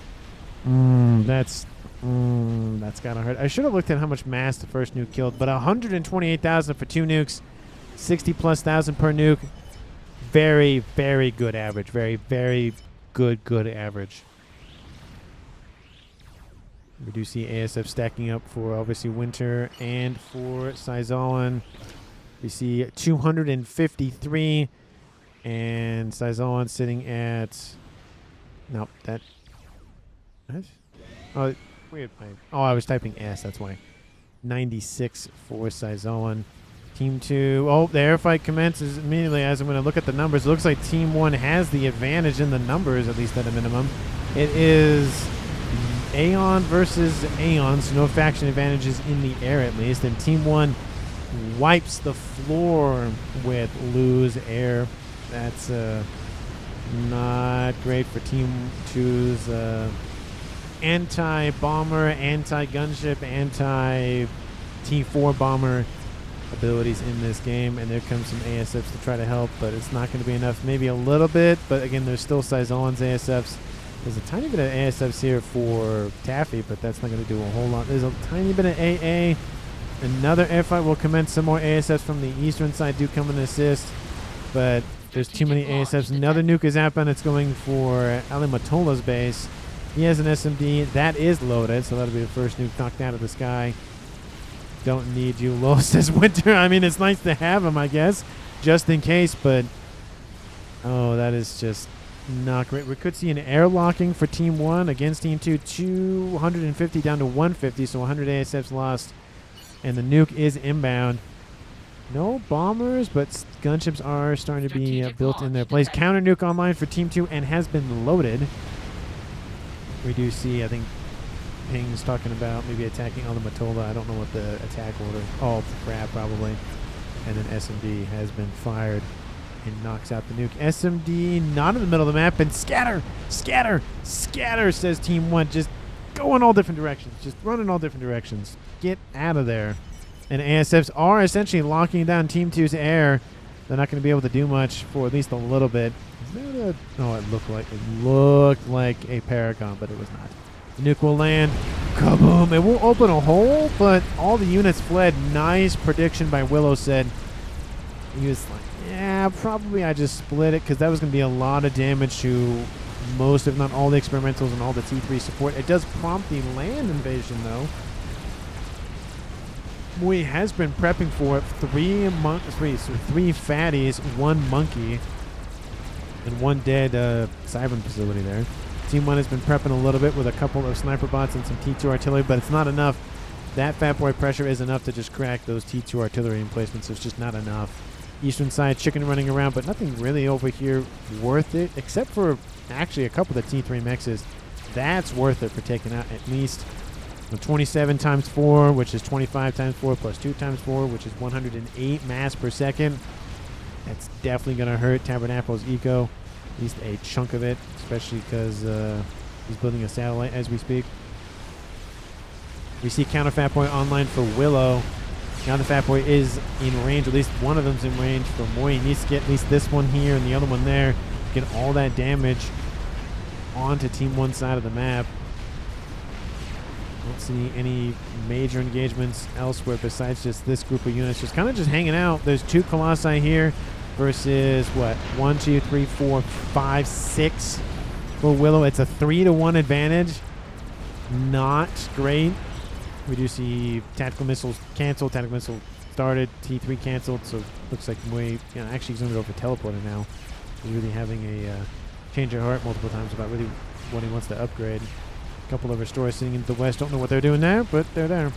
That's gotta hurt. I should have looked at how much mass the first nuke killed, but 128,000 for 2 nukes, 60+ thousand per nuke. very, very good average. Very, very good average. We do see ASF stacking up for obviously Winter and for Syzolan. We see 253 and Syzolan sitting at... Nope, that... What? Oh, weird. I was typing S, that's why. 96 for Syzolan. Team 2. Oh, the air fight commences immediately as I'm going to look at the numbers. It looks like Team 1 has the advantage in the numbers, at least at a minimum. It is Aeon versus Aeon, so no faction advantages in the air at least. And Team 1 wipes the floor with Lose Air. That's not great for Team 2's anti-bomber, anti-gunship, anti-T4 bomber abilities in this game. And there comes some ASFs to try to help, but it's not going to be enough. Maybe a little bit, but again, there's still Syzolan's ASFs. There's a tiny bit of ASFs here for Taffy, but that's not going to do a whole lot. There's a tiny bit of AA. Another airfight will commence. Some more ASFs from the eastern side do come and assist, but there's too many ASFs. Another nuke is up, and it's going for Ali Matola's base. He has an SMD. That is loaded, so that'll be the first nuke knocked out of the sky. Don't need you, Low, says Winter. I mean, it's nice to have him, I guess, just in case, but... Oh, that is just not great. We could see an airlocking for Team 1 against Team 2. 250 down to 150, so 100 ASFs lost. And the nuke is inbound. No bombers, but gunships are starting to be built in their place. Counter nuke online for Team 2 and has been loaded. We do see, I think, Ping's talking about maybe attacking on the Matola. I don't know what the attack order. Oh, crap, probably. And then SMD has been fired and knocks out the nuke. SMD not in the middle of the map, and scatter, scatter, scatter, says Team 1. Just go in all different directions. Just run in all different directions. Get out of there. And ASFs are essentially locking down Team 2's air. They're not going to be able to do much for at least a little bit. Is that a... Oh, it looked like a Paragon, but it was not. The nuke will land. Kaboom! It will open a hole, but all the units fled. Nice prediction by Willow, said. He was like, yeah, probably I just split it, because that was going to be a lot of damage to most, if not all, the experimentals and all the T3 support. It does prompt the land invasion, though. Mui has been prepping for it. Three fatties, one monkey, and one dead Cybern facility there. Team 1 has been prepping a little bit with a couple of sniper bots and some T2 artillery, but it's not enough. That fat boy pressure is enough to just crack those T2 artillery emplacements. It's just not enough. Eastern side, chicken running around, but nothing really over here worth it, except for actually a couple of the T3 mexes. That's worth it for taking out at least 27 times 4, which is 25 times 4, plus 2 times 4, which is 108 mass per second. That's definitely going to hurt Tabernacle's eco, at least a chunk of it, especially because he's building a satellite as we speak. We see counter Fat Boy online for Willow. Now the Fat Boy is in range, at least one of them's in range for Moy. He needs to get at least this one here and the other one there, get all that damage onto Team 1 side of the map. Don't see any major engagements elsewhere besides just this group of units just kind of just hanging out. There's 2 Colossi here versus what? 1, 2, 3, 4, 5, 6 for Willow. It's a 3-to-1 advantage. Not great. We do see tactical missiles canceled, tactical missile started, T3 canceled, so looks like Mui, actually he's going to go for teleporter now. He's really having a change of heart multiple times about really what he wants to upgrade. A couple of restores sitting into the west, don't know what they're doing there, but they're there.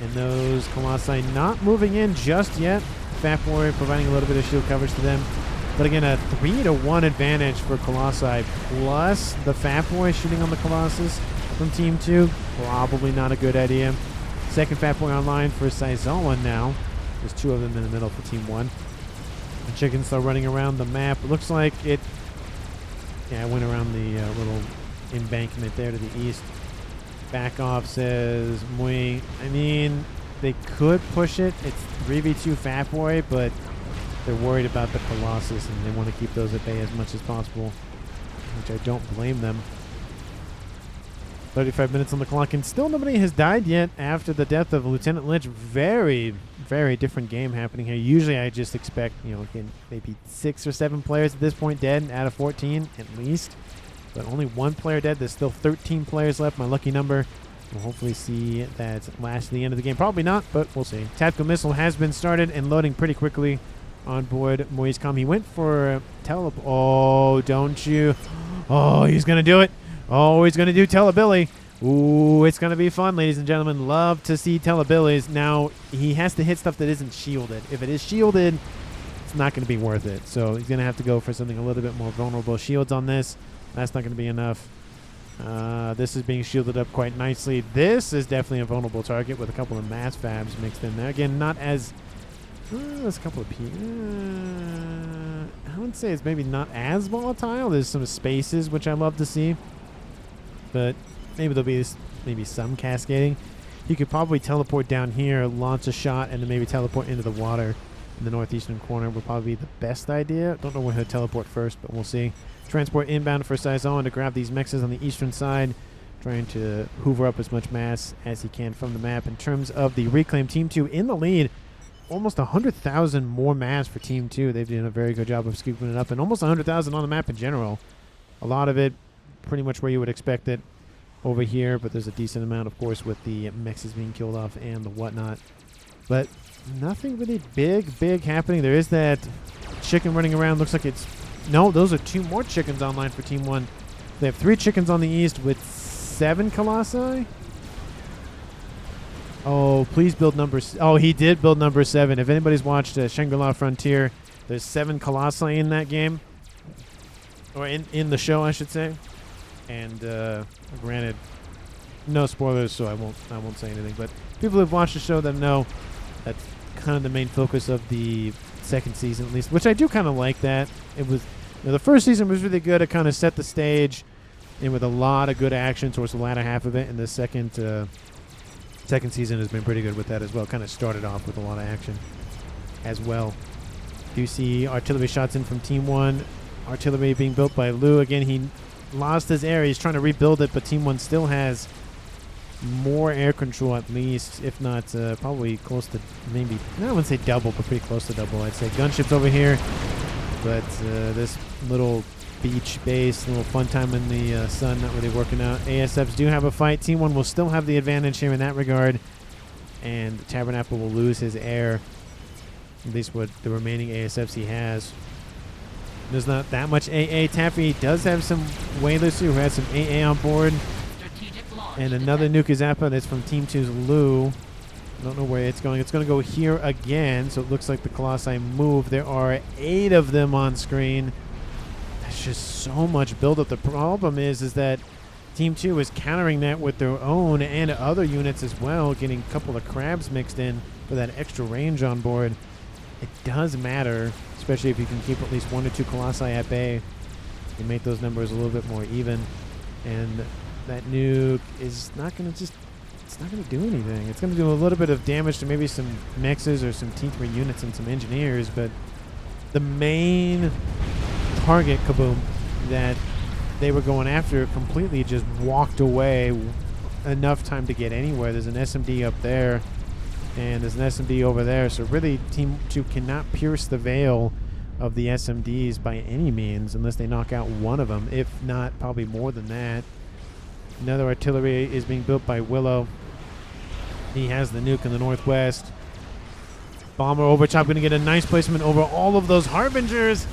And those Colossi not moving in just yet. Fat Boy providing a little bit of shield coverage to them. But again, a 3-to-1 advantage for Colossi, plus the Fat Boy shooting on the Colossus from Team 2. Probably not a good idea. Second Fat Boy online for Syzolan now. There's 2 of them in the middle for Team 1. The chickens are running around the map. It looks like it... Yeah, it went around the little embankment there to the east. Back off, says Mui. I mean, they could push it. It's 3v2 Fat Boy, but they're worried about the Colossus, and they want to keep those at bay as much as possible, which I don't blame them. 35 minutes on the clock, and still nobody has died yet after the death of Lieutenant Lynch. Very, very different game happening here. Usually I just expect, you know, again, maybe 6 or 7 players at this point dead out of 14 at least. But only 1 player dead. There's still 13 players left, my lucky number. We'll hopefully see that last to the end of the game. Probably not, but we'll see. Tactical missile has been started and loading pretty quickly on board Moise.com. He went for teleport. Oh, don't you. Oh, he's going to do it. Oh, he's going to do telebilly. Ooh, it's going to be fun, ladies and gentlemen. Love to see telebillies. Now, he has to hit stuff that isn't shielded. If it is shielded, it's not going to be worth it. So he's going to have to go for something a little bit more vulnerable. Shields on this. That's not going to be enough. This is being shielded up quite nicely. This is definitely a vulnerable target with a couple of mass fabs mixed in there. Again, not as... there's a couple of... I would say it's maybe not as volatile. There's some spaces, which I love to see. But maybe there'll be maybe some cascading. You could probably teleport down here, launch a shot, and then maybe teleport into the water in the northeastern corner would probably be the best idea. Don't know where he'll teleport first, but we'll see. Transport inbound for Saison to grab these mexes on the eastern side, trying to hoover up as much mass as he can from the map. In terms of the reclaim, Team 2 in the lead. Almost 100,000 more mass for Team 2. They've done a very good job of scooping it up, and almost 100,000 on the map in general. A lot of it pretty much where you would expect it over here, but there's a decent amount, of course, with the mexes being killed off and the whatnot. But nothing really big happening. There is that chicken running around. Looks like it's... No, those are 2 more chickens online for Team 1. They have 3 chickens on the east with 7 colossi. Oh, please build number... Oh, he did build number 7. If anybody's watched Shangri-La Frontier, there's 7 colossi in that game. Or in the show, I should say. And granted, no spoilers, so I won't say anything. But people who've watched the show that know that's kind of the main focus of the second season, at least. Which I do kind of like that. It was, you know, the first season was really good. It kind of set the stage, and with a lot of good action towards the latter half of it. And the second season has been pretty good with that as well. Kind of started off with a lot of action as well. Do see artillery shots in from Team 1. Artillery being built by Lou. Again, he lost his air. He's trying to rebuild it, but Team 1 still has more air control at least, if not probably close to maybe, I wouldn't say double, but pretty close to double, I'd say. Gunships over here, but this little beach base, little fun time in the sun, not really working out. ASFs do have a fight. Team 1 will still have the advantage here in that regard, and Tabernacle will lose his air, at least what the remaining ASFs he has. There's not that much AA. Taffy does have some whalers who has some AA on board. And another Nuke is Zappa that's from Team 2's Lou. Don't know where it's going. It's going to go here again, so it looks like the Colossi move. There are 8 of them on screen. That's just so much buildup. The problem is that Team 2 is countering that with their own and other units as well, getting a couple of crabs mixed in for that extra range on board. It does matter, especially if you can keep at least 1 or 2 Colossi at bay and make those numbers a little bit more even. And that Nuke is not going to just... It's not going to do anything. It's going to do a little bit of damage to maybe some mexes or some T3 units and some engineers, but the main target, Kaboom, that they were going after completely just walked away. Enough time to get anywhere. There's an SMD up there, and there's an SMD over there, so really Team 2 cannot pierce the veil of the SMDs by any means unless they knock out one of them, if not probably more than that. Another artillery is being built by Willow. He has the Nuke in the northwest. Bomber Overtop going to get a nice placement over all of those Harbingers.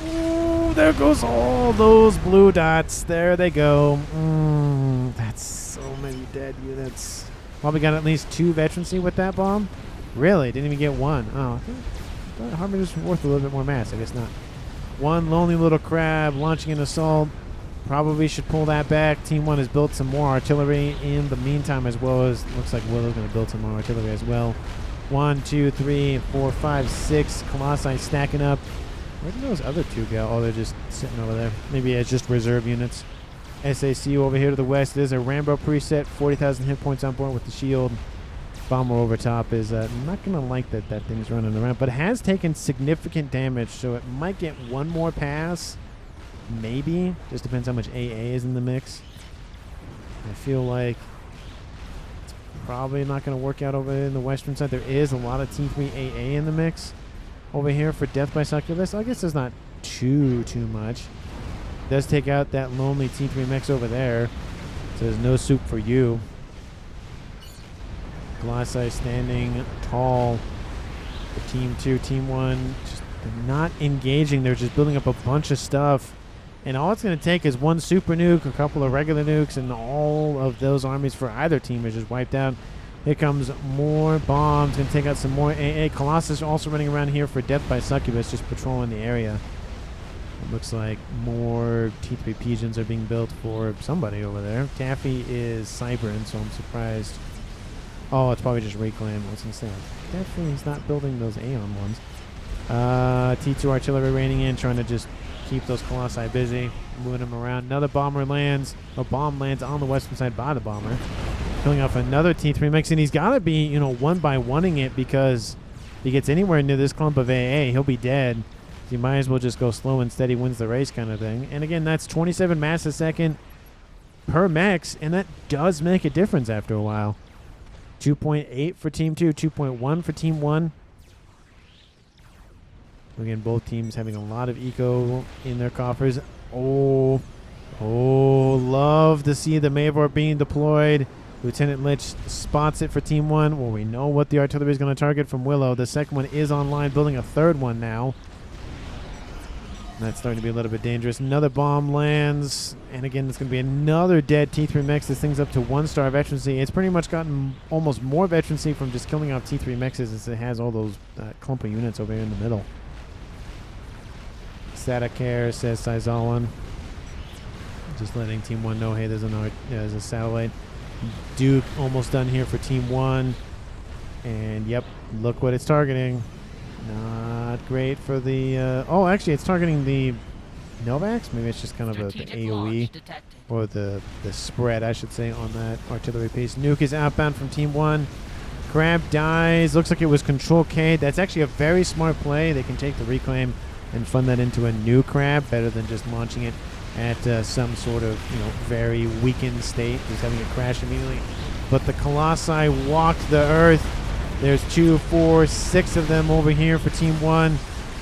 Ooh, there goes all those blue dots. There they go. That's so many dead units. Probably got at least 2 veterancy with that bomb. Really? Didn't even get 1. Oh, I thought Harbinger's worth a little bit more mass. I guess not. 1 lonely little crab launching an assault. Probably should pull that back. Team 1 has built some more artillery in the meantime, as well as looks like Willow's going to build some more artillery as well. 1, 2, 3, 4, 5, 6 Colossi stacking up. Where did those other 2 go? Oh, they're just sitting over there. Maybe it's just reserve units. SACU over here to the west. There's a Rambo preset. 40,000 hit points on board with the shield. Bomber over top is not going to like that thing's running around, but it has taken significant damage, so it might get 1 more pass. Maybe. Just depends how much AA is in the mix. I feel like it's probably not going to work out over there in the western side. There is a lot of T3 AA in the mix over here for death by succubus. I guess there's not too much. It does take out that lonely T3 mix over there. So there's no soup for you. Colossi standing tall for Team 2. Team 1 just not engaging. They're just building up a bunch of stuff. And all it's going to take is one super nuke, a couple of regular nukes, and all of those armies for either team is just wiped out. Here comes more bombs. Going to take out some more AA. Colossus also running around here for death by succubus, just patrolling the area. It looks like more T3 pigeons are being built for somebody over there. Taffy is cybering, so I'm surprised. Oh, it's probably just reclaim. I was going to say, definitely he's not building those Aeon ones. T2 artillery raining in, trying to just keep those Colossi busy, moving them around. Another bomber lands. A bomb lands on the western side by the bomber. Killing off another T3 mix, and he's got to be, you know, one by one-ing it, because if he gets anywhere near this clump of AA, he'll be dead. So you might as well just go slow and steady, wins the race kind of thing. And again, that's 27 mass a second per mix, and that does make a difference after a while. 2.8 for Team 2, 2.1 for Team 1. Again, both teams having a lot of eco in their coffers. Oh, love to see the Mavor being deployed. Lieutenant Lich spots it for Team 1. Well, we know what the artillery is going to target from Willow. The second one is online, building a third one now. That's starting to be a little bit dangerous. Another bomb lands. And again, it's going to be another dead T3 mix. This thing's up to 1-star veterancy. It's pretty much gotten almost more veterancy from just killing off T3 mixes as it has all those clump of units over here in the middle. Static care, says Saizawan. Just letting Team 1 know, hey, there's a satellite. Duke almost done here for Team 1. And yep, look what it's targeting. Not great for the... oh, actually, it's targeting the Novax. Maybe it's just kind of the AoE. Or the spread, I should say, on that artillery piece. Nuke is outbound from Team 1. Crab dies. Looks like it was Control K. That's actually a very smart play. They can take the reclaim and fund that into a new crab, better than just launching it at some sort of, you know, very weakened state, just having it crash immediately. But the Colossi walked the earth. There's 2, 4, 6 of them over here for Team 1.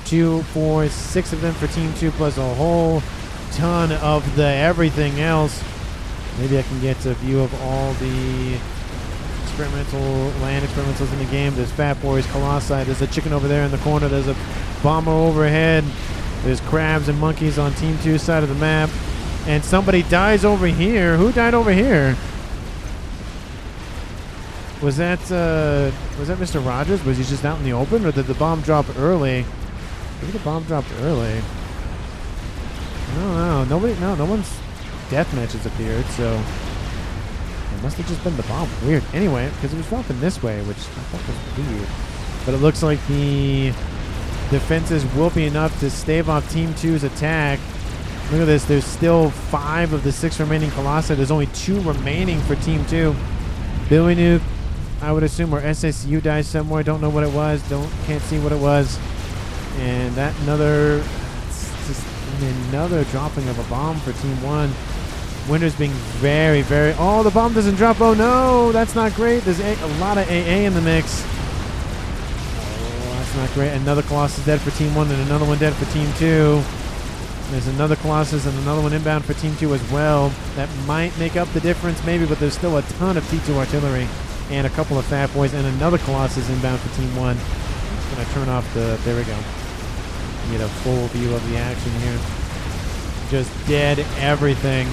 2, 4, 6 of them for Team 2, plus a whole ton of the everything else. Maybe I can get a view of all the land experimentals in the game. There's Fat Boys, Colossi. There's a chicken over there in the corner. There's a bomber overhead. There's crabs and monkeys on Team 2's side of the map. And somebody dies over here. Who died over here? Was that Mr. Rogers? Was he just out in the open, or did the bomb drop early? Maybe the bomb dropped early. I don't know. No one's death matches appeared, so it must have just been the bomb. Weird. Anyway, because it was dropping this way, which I thought was weird. But it looks like the defenses will be enough to stave off Team 2's attack. Look at this. There's still 5 of the 6 remaining Colossi. There's only 2 remaining for Team 2. Billy Nuke, I would assume, or SSU dies somewhere. Don't know what it was. Can't see what it was. And that another dropping of a bomb for Team 1. Winter's being very, very... Oh, the bomb doesn't drop. Oh, no. That's not great. There's a lot of AA in the mix. Oh, that's not great. Another Colossus dead for Team 1 and another one dead for Team 2. There's another Colossus and another one inbound for Team 2 as well. That might make up the difference maybe, but there's still a ton of T2 artillery and a couple of Fat Boys and another Colossus inbound for Team 1. I'm just going to turn off the... There we go. Get a full view of the action here. Just dead everything.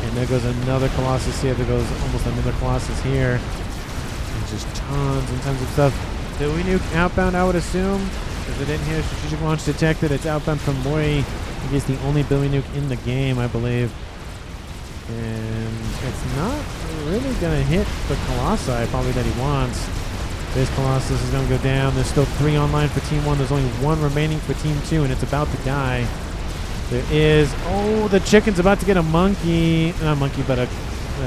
And there goes another Colossus here. There goes almost another Colossus here. And just tons and tons of stuff. Billy Nuke outbound, I would assume. Is it in here? Strategic launch detected. It's outbound from Mori. He's the only Billy Nuke in the game, I believe. And it's not really going to hit the Colossi probably that he wants. This Colossus is going to go down. There's still 3 online for Team 1. There's only 1 remaining for Team 2, and it's about to die. There is... Oh, the chicken's about to get a monkey. Not a monkey, but a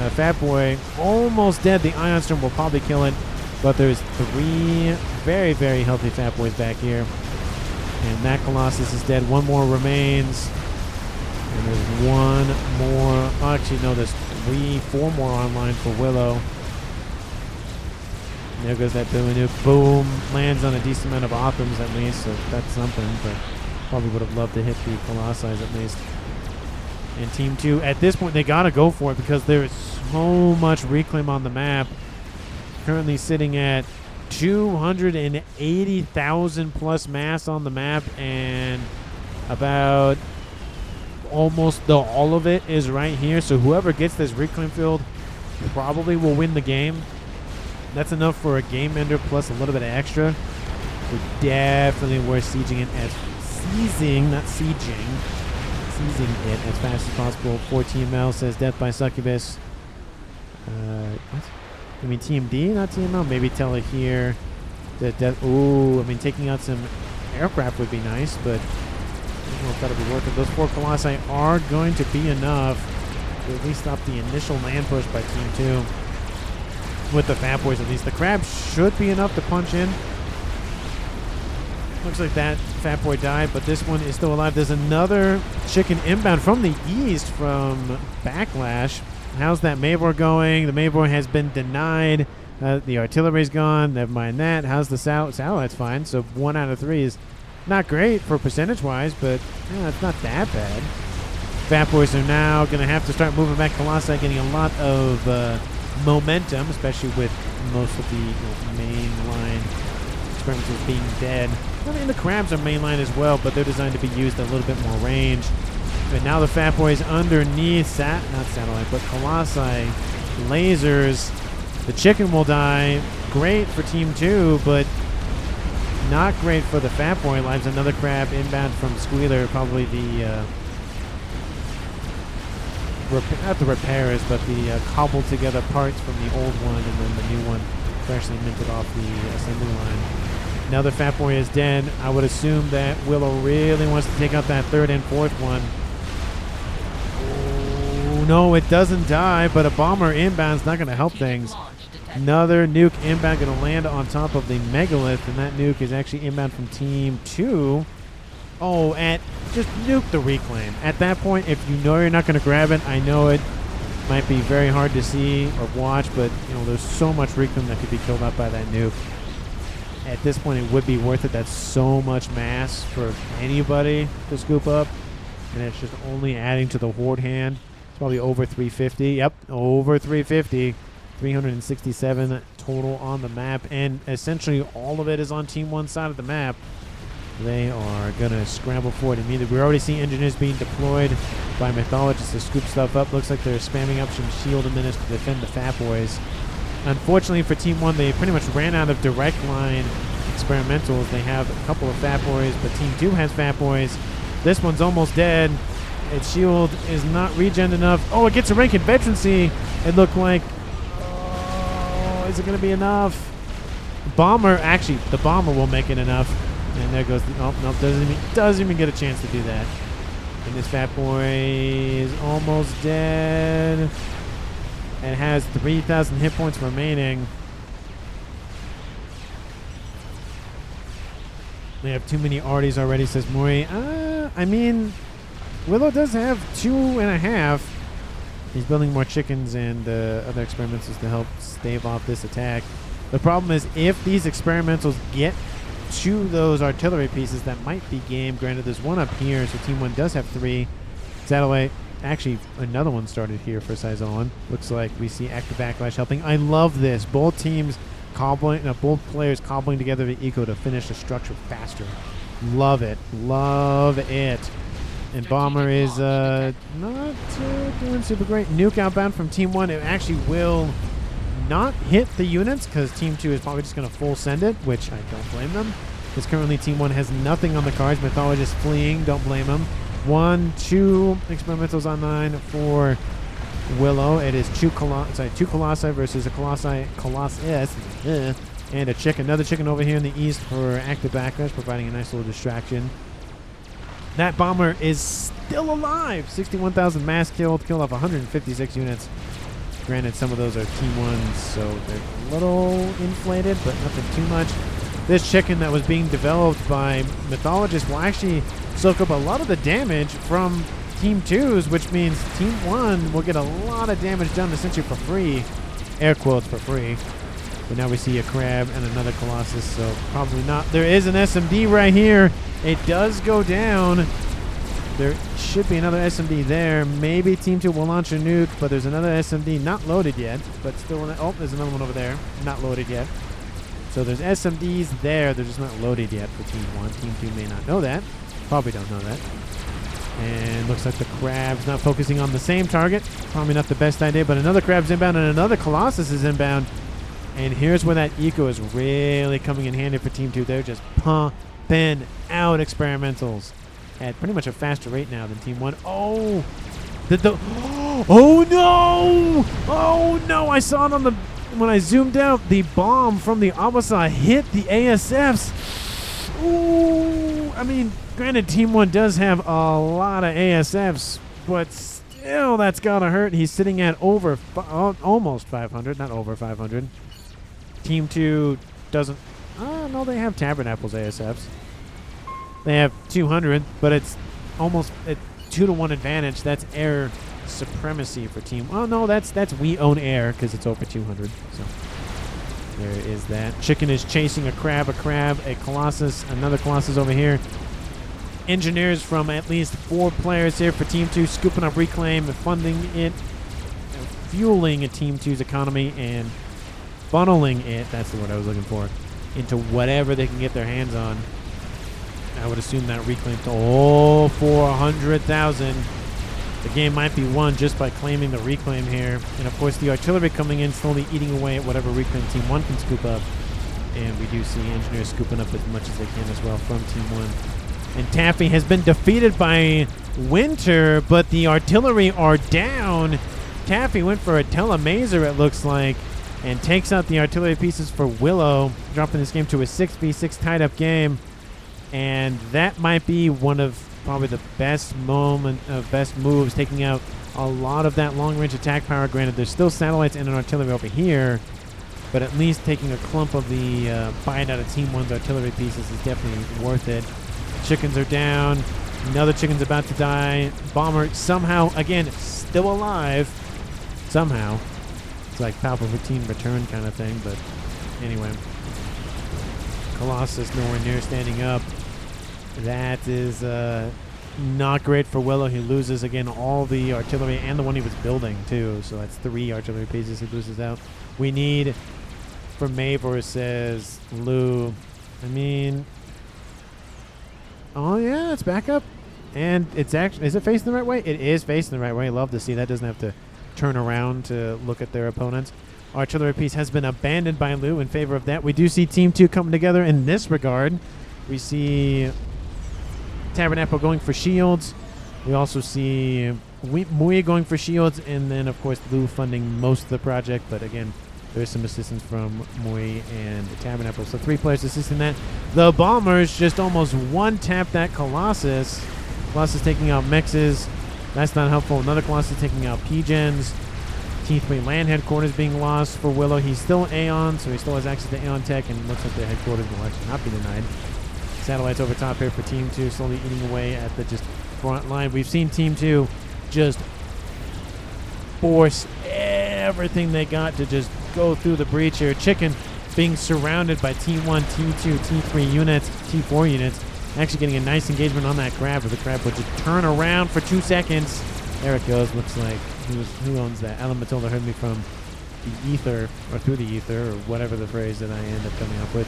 Fat Boy. Almost dead. The Ion Storm will probably kill it. But there's 3 very, very healthy Fat Boys back here. And that Colossus is dead. 1 more remains. And there's 1 more... Oh, actually, no, there's 4 more online for Willow. There goes that boom and nuke. Boom. Lands on a decent amount of Othams at least, so that's something. But probably would have loved to hit the Colossi at least. And Team 2, at this point, they got to go for it because there is so much reclaim on the map. Currently sitting at 280,000 plus mass on the map, and about almost all of it is right here. So whoever gets this reclaim field probably will win the game. That's enough for a game ender plus a little bit of extra. So definitely worth sieging it as seizing, not sieging. Seizing it as fast as possible. 14 ML says death by succubus. What? I mean TMD, not TML. Maybe tell it here. The death. Ooh, I mean taking out some aircraft would be nice, but I don't know if that'll be worth it. Those 4 Colossi are going to be enough to at least stop the initial land push by Team 2. With the Fat Boys at least. The crab should be enough to punch in. Looks like that Fat Boy died, but this one is still alive. There's another chicken inbound from the east from Backlash. How's that Maybor going? The Maybor has been denied. The artillery's gone. Never mind that. How's the satellite's fine. So 1 out of 3 is not great for percentage-wise, but yeah, it's not that bad. Fat Boys are now going to have to start moving back. Colossi getting a lot of momentum, especially with most of the main line experimentals being dead. I mean, the crabs are mainline as well, but they're designed to be used at a little bit more range. But now the Fat Boys underneath, not satellite, but Colossi, lasers. The chicken will die. Great for Team 2, but not great for the Fat Boy lives. Another crab inbound from Squealer, probably the not the repairs, but the cobbled together parts from the old one, and then the new one freshly minted off the assembly line. Now the Fat Boy is dead. I would assume that Willow really wants to take out that 3rd and 4th one. Oh, no, it doesn't die, but a bomber inbound's not going to help things. Another nuke inbound going to land on top of the megalith, and that nuke is actually inbound from Team 2. Oh, and just nuke the reclaim. At that point, if you know you're not going to grab it, I know it might be very hard to see or watch, but you know there's so much reclaim that could be killed out by that nuke. At this point, it would be worth it. That's so much mass for anybody to scoop up, and it's just only adding to the horde hand. It's probably over 350. Yep, over 350. 367 total on the map, and essentially all of it is on Team 1 side of the map. They are going to scramble for it immediately. We already see engineers being deployed by mythologists to scoop stuff up. Looks like they're spamming up some shield minutes to defend the Fat Boys. Unfortunately for Team 1, they pretty much ran out of direct line experimentals. They have a couple of Fat Boys, but Team 2 has Fat Boys. This one's almost dead. Its shield is not regen enough. Oh, it gets a rank in veterancy. It looked like... Oh, is it going to be enough? Bomber, actually, the bomber will make it enough. And there goes the... Oh, nope, doesn't even get a chance to do that. And this Fat Boy is almost dead. And has 3,000 hit points remaining. They have too many arties already, says Mori. I mean, Willow does have 2.5. He's building more chickens and other experimentals to help stave off this attack. The problem is if these experimentals get to those artillery pieces, that might be game. Granted, there's one up here, so Team 1 does have 3. Satellite, actually, another one started here for Saison. Looks like we see active backlash helping. I love this. Both teams cobbling, both players cobbling together the eco to finish the structure faster. Love it. Love it. And Bomber is not doing super great. Nuke outbound from Team 1. It actually will not hit the units because Team 2 is probably just going to full send it, which I don't blame them. Because currently Team 1 has nothing on the cards. Mythologist fleeing. Don't blame them. 1, 2 experimentals on 9 for Willow. It is two Colossi versus a Colossus. And a chicken. Another chicken over here in the east for active backlash, providing a nice little distraction. That bomber is still alive. 61,000 mass killed off 156 units. Granted, some of those are Team 1s, so they're a little inflated, but nothing too much. This chicken that was being developed by Mythologist will actually soak up a lot of the damage from Team 2's, which means Team 1 will get a lot of damage done essentially for free. Air quotes for free. But now we see a crab and another Colossus, so probably not. There is an SMD right here. It does go down. There should be another SMD there. Maybe Team 2 will launch a nuke, but there's another SMD not loaded yet. But still, oh, there's another one over there. Not loaded yet. So there's SMDs there. They're just not loaded yet for Team 1. Team 2 may not know that. Probably don't know that. And looks like the crab's not focusing on the same target. Probably not the best idea, but another crab's inbound and another Colossus is inbound. And here's where that eco is really coming in handy for Team 2. They're just pumping out experimentals at pretty much a faster rate now than Team 1. Oh! Oh no! Oh no! I saw it on the when I zoomed out. The bomb from the Awasa hit the ASFs. Ooh! I mean, granted, Team 1 does have a lot of ASFs, but still, that's gotta hurt. He's sitting at over almost 500, not over 500. Team 2 doesn't. No, they have Tabernacle's ASFs. They have 200, but it's almost a 2-to-1 advantage. That's air supremacy for Team. Oh no, that's we own air because it's over 200. So there is that. Chicken is chasing a crab, a Colossus, another Colossus over here. Engineers from at least 4 players here for Team 2, scooping up reclaim and funding it, fueling a Team 2's economy and funneling it. That's the word I was looking for. Into whatever they can get their hands on. I would assume that reclaim to 400,000. The game might be won just by claiming the reclaim here. And of course the artillery coming in, slowly eating away at whatever reclaim Team 1 can scoop up. And we do see engineers scooping up as much as they can as well from Team 1. And Taffy has been defeated by Winter, but the artillery are down. Taffy went for a telemaser, it looks like, and takes out the artillery pieces for Willow, dropping this game to a 6v6 tied-up game. And that might be one of probably the best moves, taking out a lot of that long-range attack power. Granted, there's still satellites and an artillery over here, but at least taking a clump of the bite out of Team 1's artillery pieces is definitely worth it. Chickens are down. Another chicken's about to die. Bomber somehow, again, still alive. Somehow. It's like Palpatine return kind of thing, but anyway. Colossus nowhere near standing up. That is not great for Willow. He loses, again, all the artillery and the one he was building, too. So that's 3 artillery pieces he loses out. We need, for Mavor, says Lou. I mean, oh, yeah, it's back up. And it's actually, is it facing the right way? It is facing the right way. Love to see that. Doesn't have to turn around to look at their opponents. Artillery piece has been abandoned by Lou in favor of that. We do see Team 2 coming together in this regard. We see Tabernacle going for shields. We also see Mui going for shields, and then, of course, Lou funding most of the project. But, again, there's some assistance from Mui and the Tabernacle. So 3 players assisting that. The Bombers just almost one-tap that Colossus. Colossus taking out Mexes. That's not helpful. Another Colossus taking out P-Gens. T3 land headquarters being lost for Willow. He's still Aeon, so he still has access to Aeon tech, and looks like the headquarters will actually not be denied. Satellites over top here for Team 2, slowly eating away at the just front line. We've seen Team 2 just force everything they got to just go through the breach here. Chicken being surrounded by Team 1, T2, T3 units, T4 units. Actually getting a nice engagement on that crab, but the crab would just turn around for 2 seconds. There it goes. Looks like who owns that? Alan Matilda heard me from the ether, or through the ether, or whatever the phrase that I end up coming up with.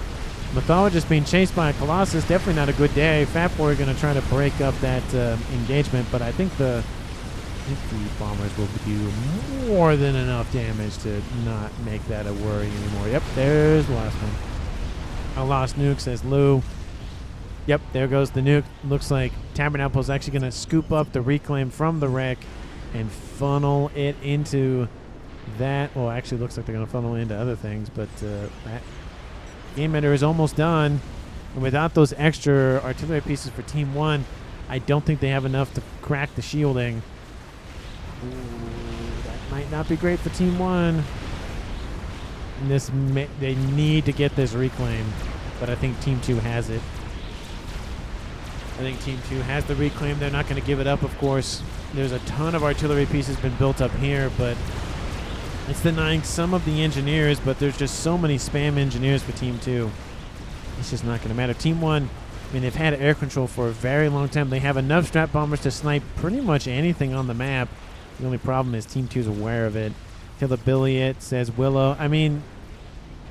Mythologist being chased by a Colossus. Definitely not a good day. Fat Boy are going to try to break up that engagement, but I think the bombers will do more than enough damage to not make that a worry anymore. Yep, there's the last one. I lost nuke, says Lou. Yep, there goes the nuke. Looks like Tabernacle's actually going to scoop up the reclaim from the wreck and funnel it into that. Well, actually looks like they're going to funnel into other things, but that game ender is almost done. And without those extra artillery pieces for Team 1, I don't think they have enough to crack the shielding. Ooh, that might not be great for Team 1. And they need to get this reclaim, but I think Team 2 has it. I think Team 2 has the reclaim. They're not going to give it up, of course. There's a ton of artillery pieces been built up here, but it's denying some of the engineers, but there's just so many spam engineers for Team 2. It's just not going to matter. Team 1, I mean, they've had air control for a very long time. They have enough strat bombers to snipe pretty much anything on the map. The only problem is Team 2 is aware of it. Killabiliet says Willow. I mean,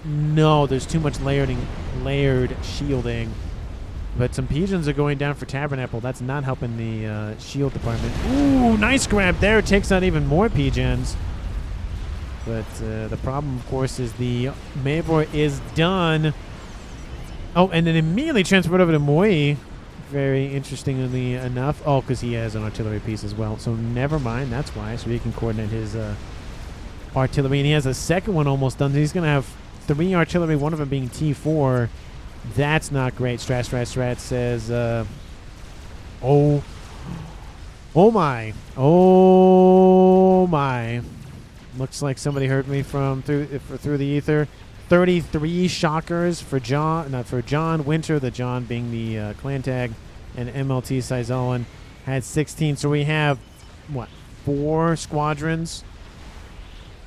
no, there's too much layered shielding. But some pigeons are going down for Tabernacle. That's not helping the shield department. Ooh, nice grab there. Takes out even more pigeons. But the problem, of course, is the Mavor is done. Oh, and then immediately transferred over to Moi. Very interestingly enough. Oh, because he has an artillery piece as well. So never mind. That's why. So he can coordinate his artillery. And he has a second one almost done. He's going to have 3 artillery, one of them being T4. That's not great. Strat says, oh my. Looks like somebody heard me from through the ether. 33 shockers for John, not for John Winter, the John being the clan tag, and MLT Sizolan had 16. So we have, what, 4 squadrons?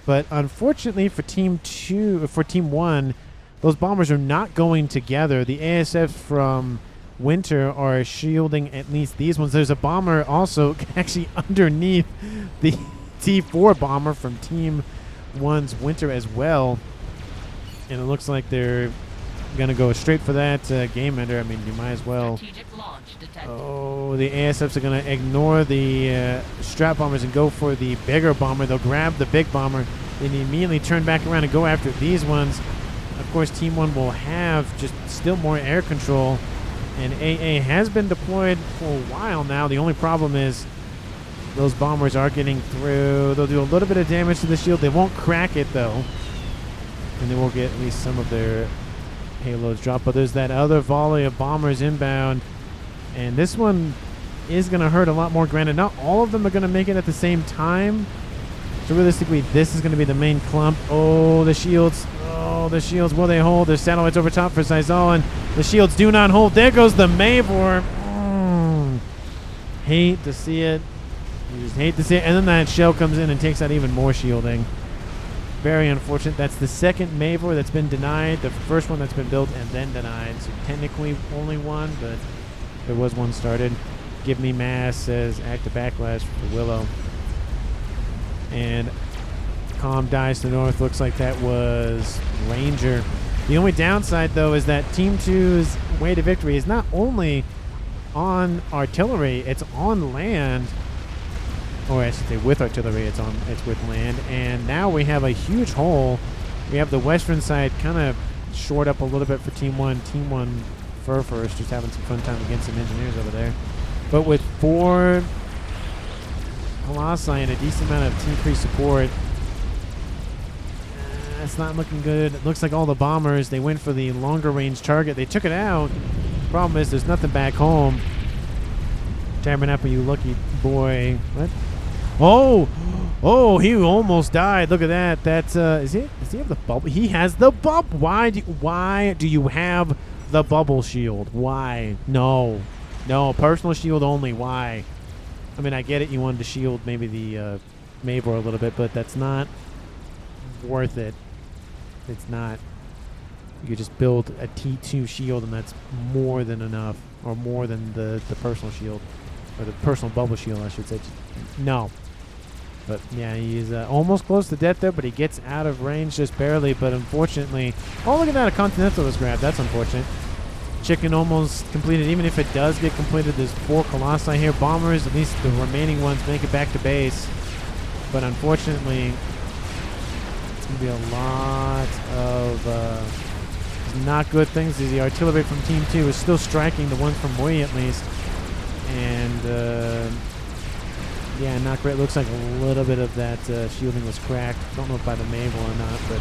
But unfortunately for Team 1, those bombers are not going together. The ASF from Winter are shielding at least these ones. There's a bomber also actually underneath the T4 bomber from Team 1's Winter as well. And it looks like they're going to go straight for that game ender. I mean, you might as well. Oh, the ASFs are going to ignore the strat bombers and go for the bigger bomber. They'll grab the big bomber, then immediately turn back around and go after these ones. Of course, Team 1 will have just still more air control. And AA has been deployed for a while now. The only problem is those bombers are getting through. They'll do a little bit of damage to the shield. They won't crack it, though. And they will get at least some of their payloads dropped. But there's that other volley of bombers inbound. And this one is going to hurt a lot more. Granted, not all of them are going to make it at the same time. So realistically, this is going to be the main clump. Oh, the shields. Oh, the shields. Will they hold? There's satellites over top for Sizolan. The shields do not hold. There goes the Mavor. Hate to see it. You just hate to see it. And then that shell comes in and takes out even more shielding. Very unfortunate. That's the second Mavor that's been denied. The first one that's been built and then denied. So technically only one, but there was one started. Give me mass says active backlash for Willow. And Calm dies to the north. Looks like that was Ranger. The only downside, though, is that Team 2's way to victory is not only on artillery, it's on land. Or I should say with artillery, it's with land. And now we have a huge hole. We have the western side kind of short up a little bit for Team 1. Team 1 first, just having some fun time against some engineers over there. But with 4 Colossi and a decent amount of T3 support, it's not looking good. It looks like all the bombers, they went for the longer range target. They took it out. Problem is there's nothing back home. Tabernacle, you lucky boy. What? Oh, he almost died. Look at that. That's does he have the bubble? He has the bubble. Why do you have the bubble shield? Why? No, personal shield only. Why? I mean, I get it. You wanted to shield maybe the Mavor a little bit, but that's not worth it. It's not. You could just build a T2 shield, and that's more than enough, or more than the personal shield, or the personal bubble shield, I should say. No. But yeah, he's almost close to death there, but he gets out of range just barely. But unfortunately, oh, look at that! A Continental was grabbed. That's unfortunate. Chicken almost completed. Even if it does get completed, there's 4 Colossi here. Bombers, at least the remaining ones, make it back to base. But unfortunately, it's going to be a lot of not good things. The artillery from Team 2 is still striking the ones from Moi at least. And yeah, not great. Looks like a little bit of that shielding was cracked. Don't know if by the Mabel or not, but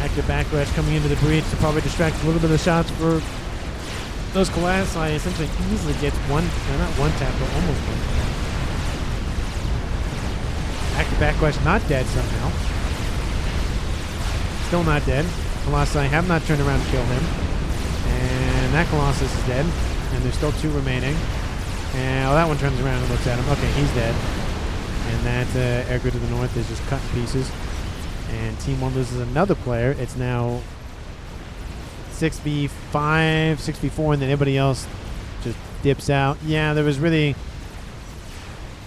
active backlash coming into the breach to probably distract a little bit of shots for those Colossi. Essentially easily gets not one tap, but almost one tap. Active backlash not dead somehow. Still not dead. Colossi have not turned around to kill him. And that Colossus is dead. And there's still 2 remaining. And that one turns around and looks at him. Okay, he's dead. And that air grid to the north is just cut in pieces. And Team 1 loses another player. It's now 6v5, 6v4, and then everybody else just dips out. Yeah, there was really...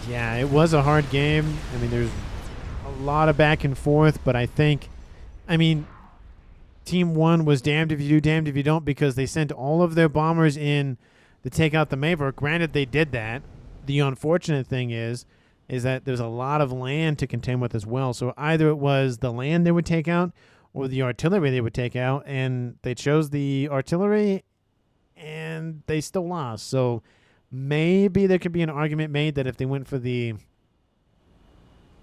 Yeah, it was a hard game. I mean, there's a lot of back and forth, but I think... I mean, Team 1 was damned if you do, damned if you don't, because they sent all of their bombers in to take out the Maverick. Granted, they did that. The unfortunate thing is that there's a lot of land to contend with as well. So either it was the land they would take out or the artillery they would take out, and they chose the artillery, and they still lost. So maybe there could be an argument made that if they went for the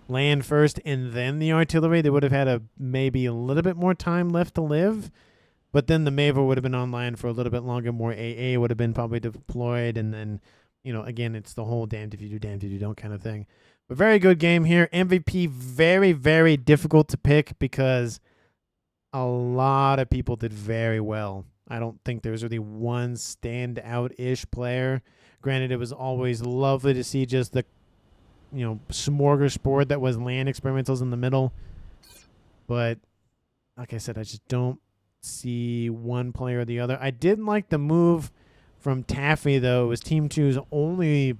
land first and then the artillery, they would have had maybe a little bit more time left to live. But then the Maver would have been online for a little bit longer. More AA would have been probably deployed, and then, you know, again, it's the whole damned if you do, damned if you don't kind of thing. But very good game here. MVP, very, very difficult to pick because a lot of people did very well. I don't think there's really one standout-ish player. Granted, it was always lovely to see just the, you know, smorgasbord that was land experimentals in the middle. But like I said, I just don't see one player or the other. I did like the move from Taffy, though. It was Team 2's only,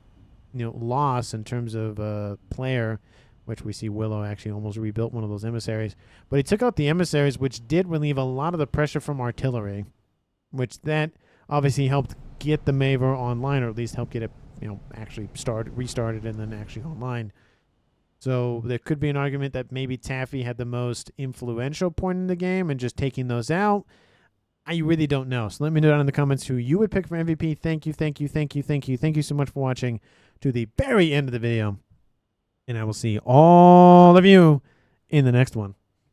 loss in terms of player, which we see Willow actually almost rebuilt one of those emissaries. But he took out the emissaries, which did relieve a lot of the pressure from artillery, which that obviously helped get the Maver online, or at least help get it, actually restarted and then actually online. So there could be an argument that maybe Taffy had the most influential point in the game and just taking those out. I really don't know. So let me know down in the comments who you would pick for MVP. Thank you, thank you, thank you, thank you. Thank you so much for watching to the very end of the video. And I will see all of you in the next one.